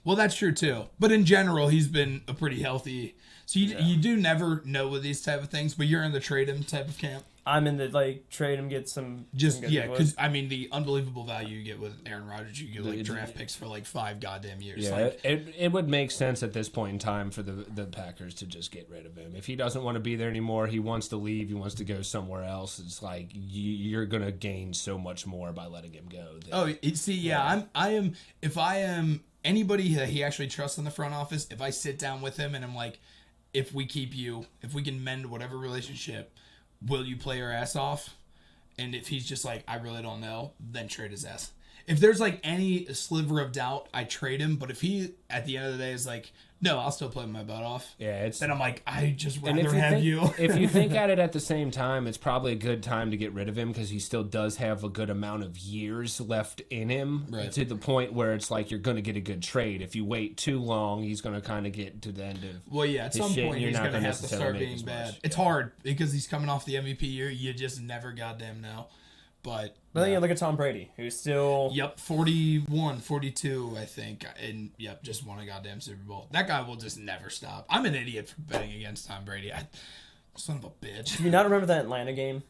Well, that's true too. But in general, he's been a pretty healthy. So you do never know with these type of things, but you're in the trade him type of camp. I'm in the trade him, get some. Because I mean the unbelievable value you get with Aaron Rodgers, you get like draft picks for like 5 goddamn years. Yeah, like, it would make sense at this point in time for the Packers to just get rid of him. If he doesn't want to be there anymore, he wants to leave, he wants to go somewhere else. It's like you're gonna gain so much more by letting him go. If I am anybody that he actually trusts in the front office, if I sit down with him and I'm like, if we keep you, if we can mend whatever relationship, will you play your ass off? And if he's just like, I really don't know, then trade his ass. If there's like any sliver of doubt, I trade him. But if he, at the end of the day, is like, no, I'll still play my butt off. Yeah, then I'm like, I just rather have you. If you think at it at the same time, it's probably a good time to get rid of him because he still does have a good amount of years left in him to the point where it's like you're going to get a good trade. If you wait too long, he's going to kind of get to the end of at some point he's going to have to start being bad. It's hard because he's coming off the MVP year. You just never goddamn know. But then you look at Tom Brady, who's still... Yep, 41, 42, I think. And, yep, just won a goddamn Super Bowl. That guy will just never stop. I'm an idiot for betting against Tom Brady. Son of a bitch. Do you not remember that Atlanta game?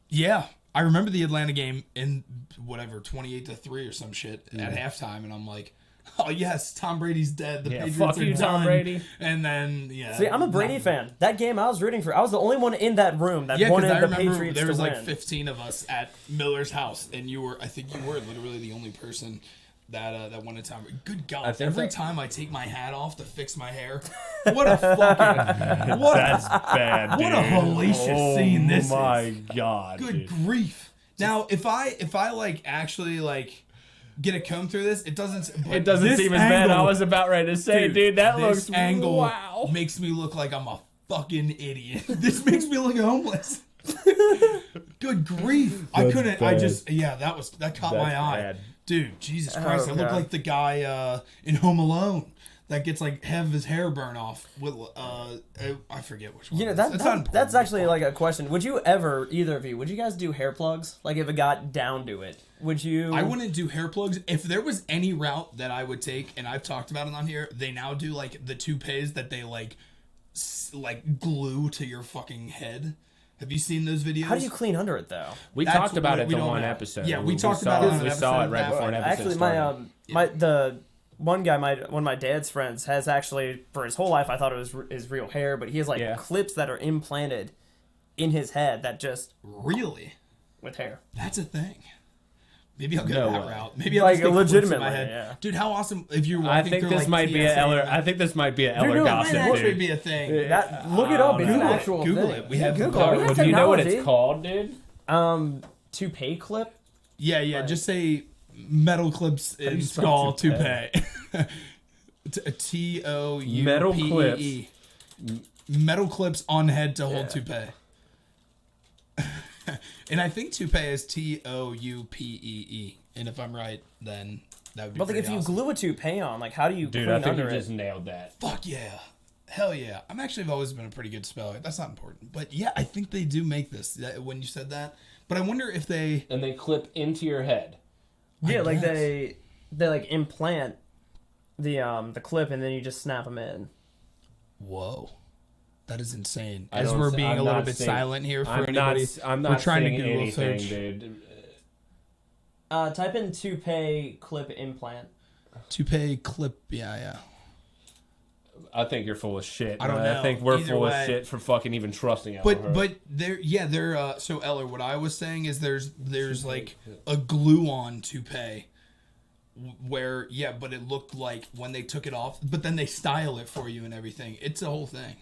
Yeah. I remember the Atlanta game in, 28-3 or some shit at halftime. And I'm like, oh, yes, Tom Brady's dead. The Patriots fuck are you, Tom done. Brady. And then, yeah. See, I'm a Brady fan. That game I was rooting for. I was the only one in that room that wanted I the remember Patriots there was to like win. 15 of us at Miller's house, and I think you were literally the only person that wanted Tom Brady. Good God! Every time I take my hat off to fix my hair, what a fucking That's bad, dude. What a hellacious scene this is. Oh my God, Good dude. grief! Now, if I like actually like get a comb through this, it doesn't seem as bad. I was about ready to say, dude, that this looks angle wow. makes me look like I'm a fucking idiot. This makes me look homeless. Good grief! I couldn't. bad. That caught my eye, bad. dude. Jesus Christ! I look Okay. like the guy in Home Alone that gets like half his hair burn off with I forget which one. You know, It's not that's important. actually like a question. Would you ever, either of you, would you guys do hair plugs? Like if it got down to it, would you? I wouldn't do hair plugs. If there was any route that I would take, and I've talked about it on here, they now do like the toupees that they like glue to your fucking head. Have you seen those videos? How do you clean under it though? We That's talked about what it we the don't one know. episode. Yeah, we talked about it on an We saw it episode. right before an episode Actually, started. the one guy, one of my dad's friends, has actually for his whole life I thought it was his real hair, but he has like clips that are implanted in his head that just Really? with hair. That's a thing. Maybe I'll go No that way. route. Maybe I'll Like, just get clips in legitimately, my head. yeah. Dude, how awesome if you're walking I think through, this like, might be a TSA. Eller. I think this might be a Eller no, it gossip, might It dude. should be a thing. Look it up. It's an Google it. actual Google thing. it. We have Google the it. We have Do you know what it's technology. called, dude? Toupee clip. Yeah. Just say metal clips do you in spell skull toupee. T-O-U-P-E. Metal clips. Metal clips on head to hold toupee. And I think toupee is T-O-U-P-E-E. And if I'm right, then that would be But like, pretty if you awesome. glue a toupee on, like, how do you Dude, clean I think you under it? just nailed that. Fuck yeah. Hell yeah. I've always been a pretty good speller. That's not important. But yeah, I think they do make this when you said that. But I wonder if they... And they clip into your head. Yeah, like guess. they like implant the clip and then you just snap them in. Whoa. That is insane. I As don't we're see- being I'm a little not bit seeing- silent here for I'm anybody. I'm we're not trying to seeing Google anything, search. dude. Type in toupee clip implant. Toupee clip. Yeah. I think you're full of shit. I don't know. I think we're Either full way. of shit for fucking even trusting Eller. But they're so Eller, what I was saying is there's like a glue on toupee where but it looked like when they took it off, but then they style it for you and everything. It's a whole thing.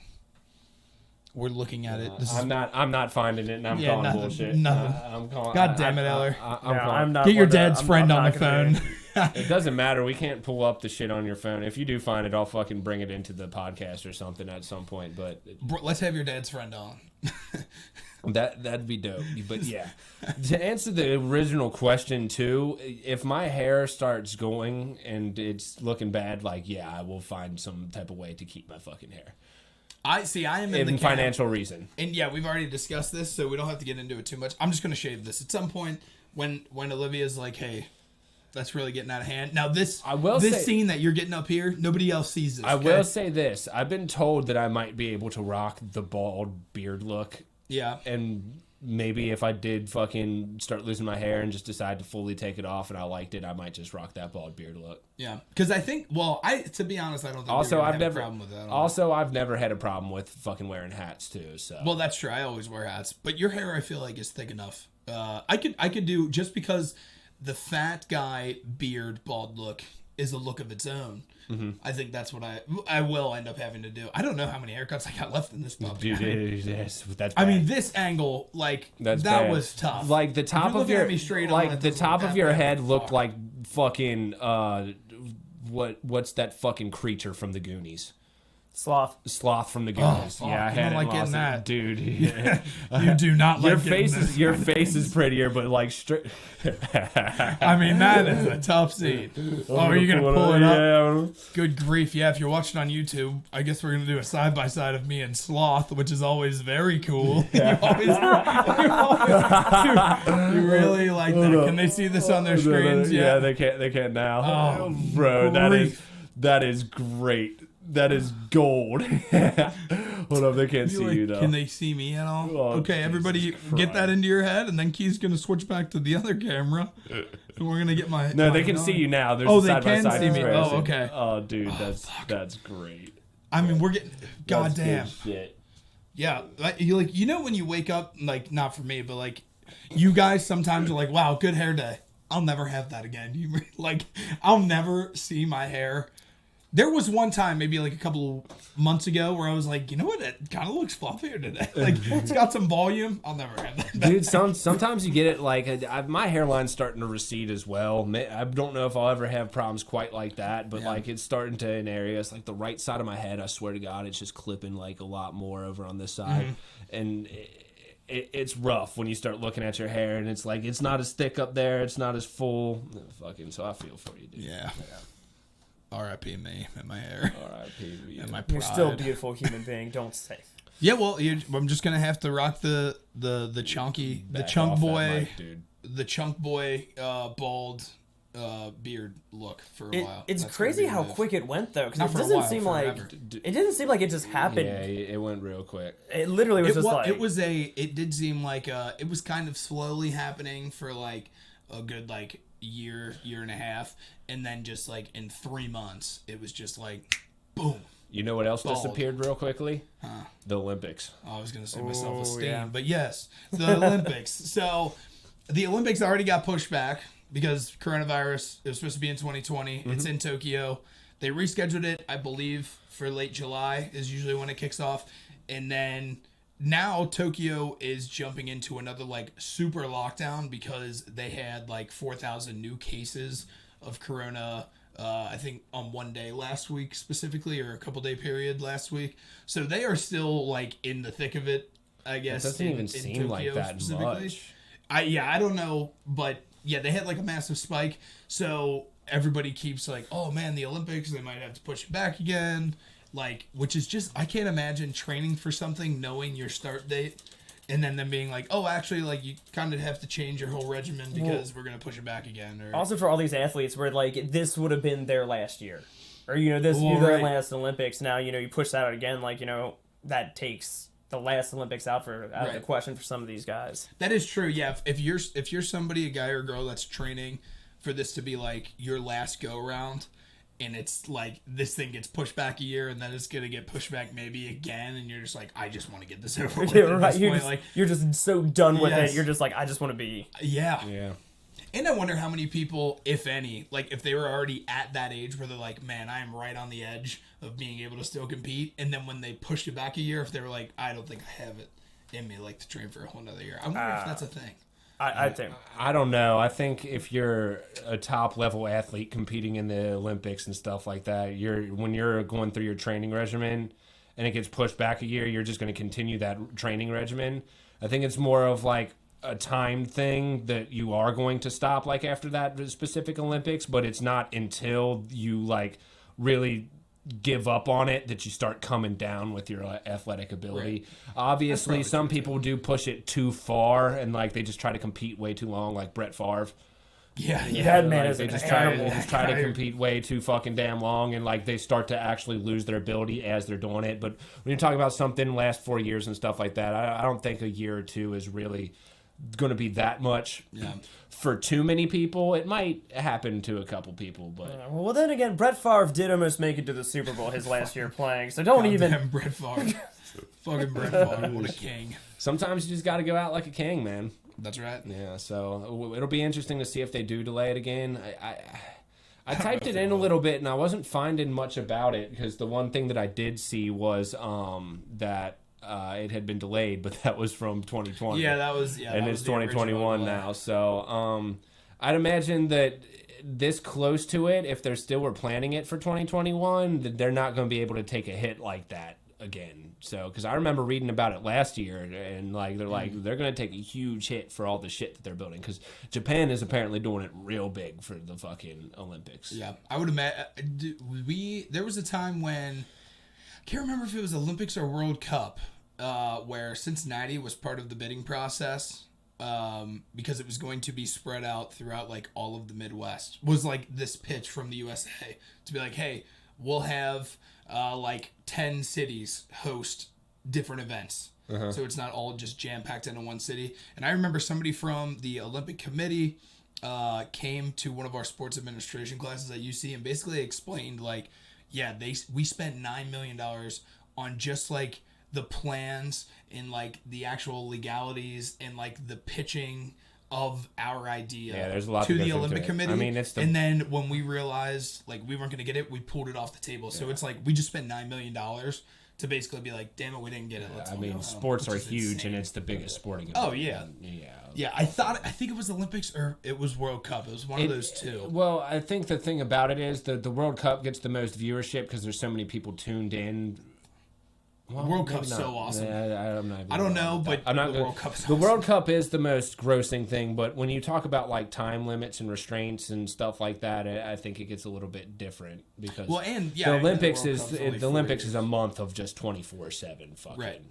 We're looking at it. I'm not finding it, and I'm calling nothing, bullshit. nothing. I'm calling. God damn it, Eller. I'm No, calling. I'm not Get your one to- dad's friend I'm on not the gonna phone. do It doesn't matter. We can't pull up the shit on your phone. If you do find it, I'll fucking bring it into the podcast or something at some point. But Bro, let's have your dad's friend on. that'd be dope. But yeah, to answer the original question too, if my hair starts going and it's looking bad, like I will find some type of way to keep my fucking hair. I am in the camp. Financial reason. And we've already discussed this, so we don't have to get into it too much. I'm just gonna shave this at some point when Olivia's like, "Hey, that's really getting out of hand." Now this scene that you're getting up here, nobody else sees this. I okay? will say this: I've been told that I might be able to rock the bald beard look. Yeah. And maybe if I did fucking start losing my hair and just decide to fully take it off and I liked it, I might just rock that bald beard look. Yeah. Because I think, to be honest, I don't think Also, you're gonna I've have never a problem with that. Also, I've never had a problem with fucking wearing hats too. So Well, that's true. I always wear hats, but your hair, I feel like, is thick enough. I could do, just because the fat guy beard bald look is a look of its own. Mm-hmm. I think that's what I will end up having to do. I don't know how many haircuts I got left in this pup. dude, that's bad. I mean, this angle, like, That's that bad. was tough. Like the top you're of looking your at me straight on, like it the doesn't top look of that your bad. head looked Fuck. like fucking what's that fucking creature from the Goonies? Sloth from the Goonies. fuck, Yeah, I you had don't it like and lost getting it. that. Dude. Yeah. You do not like Your face is prettier, but like straight. I mean, that is a tough scene. Oh, are you gonna pull it up? Yeah. Good grief! Yeah, if you're watching on YouTube, I guess we're gonna do a side by side of me and Sloth, which is always very cool. you really like that. Can they see this on their screens? Yeah, they can't now. Oh, bro, grief. that is great. That is gold. Hold up, they can't see you though. Can they see me at all? Oh, okay, Jesus everybody, get that into your head, and then Key's gonna switch back to the other camera, and we're gonna get my. No, my they can see you now. There's Oh, a they side by can side see me. comparison. Oh, okay. Oh, dude, that's great. I mean, we're getting. That's Goddamn. good shit. Yeah, you know when you wake up, like, not for me, but like, you guys sometimes are like, wow, good hair day. I'll never have that again. Like, I'll never see my hair. There was one time, maybe like a couple months ago, where I was like, you know what? It kind of looks fluffier today. Like, it's got some volume. I'll never have that. Dude, sometimes you get it like my hairline's starting to recede as well. I don't know if I'll ever have problems quite like that, but like it's starting to in areas like the right side of my head. I swear to God, it's just clipping like a lot more over on this side, and it's rough when you start looking at your hair and it's like it's not as thick up there, it's not as full. Fucking, so I feel for you, dude. Yeah. R.I.P. me and my hair. R.I.P. And my pride. You're still a beautiful human being. Don't say. Yeah, well, I'm just gonna have to rock the chunky, the Back chunk off that boy, mic, dude. the chunk boy bald beard look for a while. It's That's crazy gonna be how the- quick it went though, because Not it for a doesn't while, seem like forever. it didn't seem like it just happened. Yeah, it went real quick. It literally was just like It did seem like it was kind of slowly happening for like a good like year and a half, and then just like in 3 months it was just like boom. You know what else Bald. disappeared real quickly? The Olympics. I was gonna say my self Oh, esteem, yeah. but yes, the Olympics. So the Olympics already got pushed back because coronavirus. It was supposed to be in 2020. It's in Tokyo. They rescheduled it, I believe, for late July is usually when it kicks off, and then now Tokyo is jumping into another like super lockdown because they had like 4,000 new cases of corona. I think on one day last week specifically, or a couple day period last week. So they are still like in the thick of it, I guess. It doesn't even seem like that much. I don't know, but yeah, they had like a massive spike. So everybody keeps like, oh man, the Olympics, they might have to push it back again. Like, which is just, I can't imagine training for something, knowing your start date, and then them being like, oh, actually, like, you kind of have to change your whole regimen because we're going to push it back again. Or also for all these athletes where like this would have been their last year, or this Well, their right. last Olympics. Now you push that out again, like that takes the last Olympics out of the Right. question for some of these guys. That is true. Yeah, if you're somebody, a guy or girl that's training for this to be like your last go round, and it's like this thing gets pushed back a year, and then it's gonna get pushed back maybe again, and you're just like, I just want to get this over with. Yeah, at right. this You're point. just, Like, you're just so done with Yes. it. You're just like, I just want to be. yeah. Yeah. And I wonder how many people, if any, like if they were already at that age where they're like, man, I am right on the edge of being able to still compete, and then when they pushed it back a year, if they were like, I don't think I have it in me, like to train for a whole nother year. I wonder if that's a thing. I think. I don't know. I think if you're a top level athlete competing in the Olympics and stuff like that, when you're going through your training regimen and it gets pushed back a year, you're just going to continue that training regimen. I think it's more of like a timed thing that you are going to stop like after that specific Olympics, but it's not until you like really give up on it that you start coming down with your athletic ability. Right. Obviously, That's some probably people do push it too far and like they just try to compete way too long, like Brett Favre. Yeah, That man Like, is they just terrible. try to compete way too fucking damn long, and like they start to actually lose their ability as they're doing it. But when you talk about something last 4 years and stuff like that, I don't think a year or two is really going to be that much for too many people. It might happen to a couple people, but Well, then again, Brett Favre did almost make it to the Super Bowl his last year playing, so don't even. Goddamn Brett Favre. Fucking Brett Favre. What a king. sometimes you just got to go out like a king, man. That's right. Yeah, so it'll be interesting to see if they do delay it again. I typed know it if in they a will. little bit, and I wasn't finding much about it because the one thing that I did see was that it had been delayed, but that was from 2020. Yeah, that was and that it's was the original 2021 delay. now. So I'd imagine that this close to it, if they're still were planning it for 2021, they're not going to be able to take a hit like that again. So, because I remember reading about it last year, and like they're going to take a huge hit for all the shit that they're building, because Japan is apparently doing it real big for the fucking Olympics. Yeah, I would imagine there was a time when I can't remember if it was Olympics or World Cup, where Cincinnati was part of the bidding process. Because it was going to be spread out throughout like all of the Midwest, was like this pitch from the USA to be like, hey, we'll have like 10 cities host different events. So it's not all just jam-packed into one city. And I remember somebody from the Olympic Committee came to one of our sports administration classes at UC and basically explained like, yeah, we spent $9 million on just like the plans and like the actual legalities and like the pitching of our idea there's a lot to that the goes into Olympic it. Committee. I mean, and then when we realized like we weren't going to get it, we pulled it off the table. So it's like we just spent $9 million to basically be like, damn it, we didn't get it. Let's I mean, go. sports are Which is huge, insane. and it's the biggest sporting event. Oh yeah. Yeah, I think it was Olympics or it was World Cup. It was one of those two. Well, I think the thing about it is the World Cup gets the most viewership because there's so many people tuned in. Well, World maybe Cup's not. so awesome. Yeah, I don't know, but I'm not the gonna- World Cup is The awesome. World Cup is the most grossing thing, but when you talk about like time limits and restraints and stuff like that, I think it gets a little bit different because Well, and the Olympics World is Cup's only the 4 Olympics years. is a month of just 24/7 fucking Right.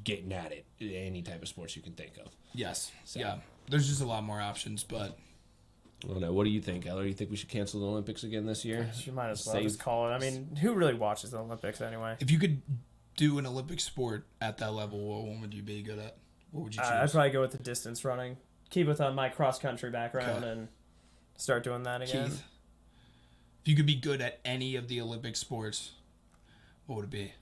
getting at it. Any type of sports you can think of. Yes. Yeah. There's just a lot more options, but I don't know. What do you think, Eller? You think we should cancel the Olympics again this year? You might as well Save- just call it. I mean, who really watches the Olympics anyway? if you could do an Olympic sport at that level, what one would you be good at? What would you choose? I'd probably go with the distance running. Keep with my cross country background Okay. and start doing that again. Keith, if you could be good at any of the Olympic sports, what would it be?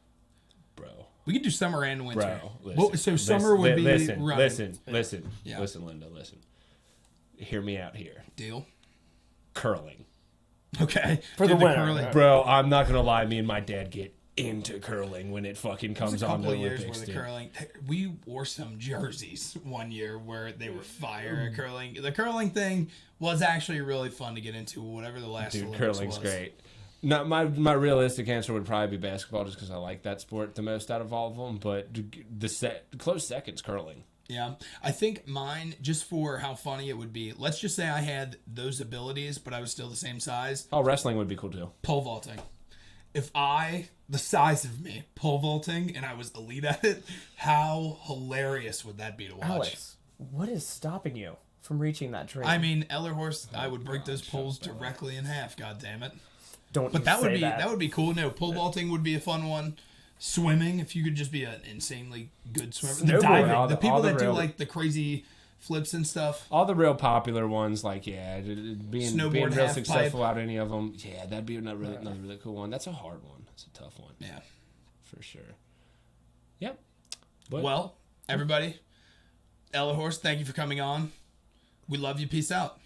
Bro. We could do summer and winter. Bro, Well, so summer would be listen, running. listen, Yeah. listen, Linda, listen. Hear me out here. Deal. Curling. Okay. For the Did winter, curling- right? Bro, I'm not gonna lie, me and my dad get into curling when it fucking There was comes a on couple the of years Olympics, where the dude. curling. We wore some jerseys one year where they were fire at curling. The curling thing was actually really fun to get into. Whatever the last Dude, Olympics curling's was. great. No, my realistic answer would probably be basketball, just because I like that sport the most out of all of them. But the close second's curling. Yeah, I think mine, just for how funny it would be, let's just say I had those abilities, but I was still the same size, Oh, wrestling would be cool too. pole vaulting. If the size of me, pole vaulting, and I was elite at it, how hilarious would that be to watch? Alex, what is stopping you from reaching that dream? I mean, Eller horse, I would break those poles directly in half, god damn it. Don't But you that would say be that. that would be cool. No, pole vaulting would be a fun one. Swimming, if you could just be an insanely good swimmer. The Snowboarding. diving, All the the- people all the that do real- like the crazy flips and stuff. All the real popular ones, like being Snowboard real half successful pipe. out of any of them. Yeah, that'd be another really cool one. That's a hard one. That's a tough one Yeah. for sure. Yep. But Well, everybody, Eller horse, thank you for coming on. We love you. Peace out.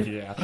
yeah.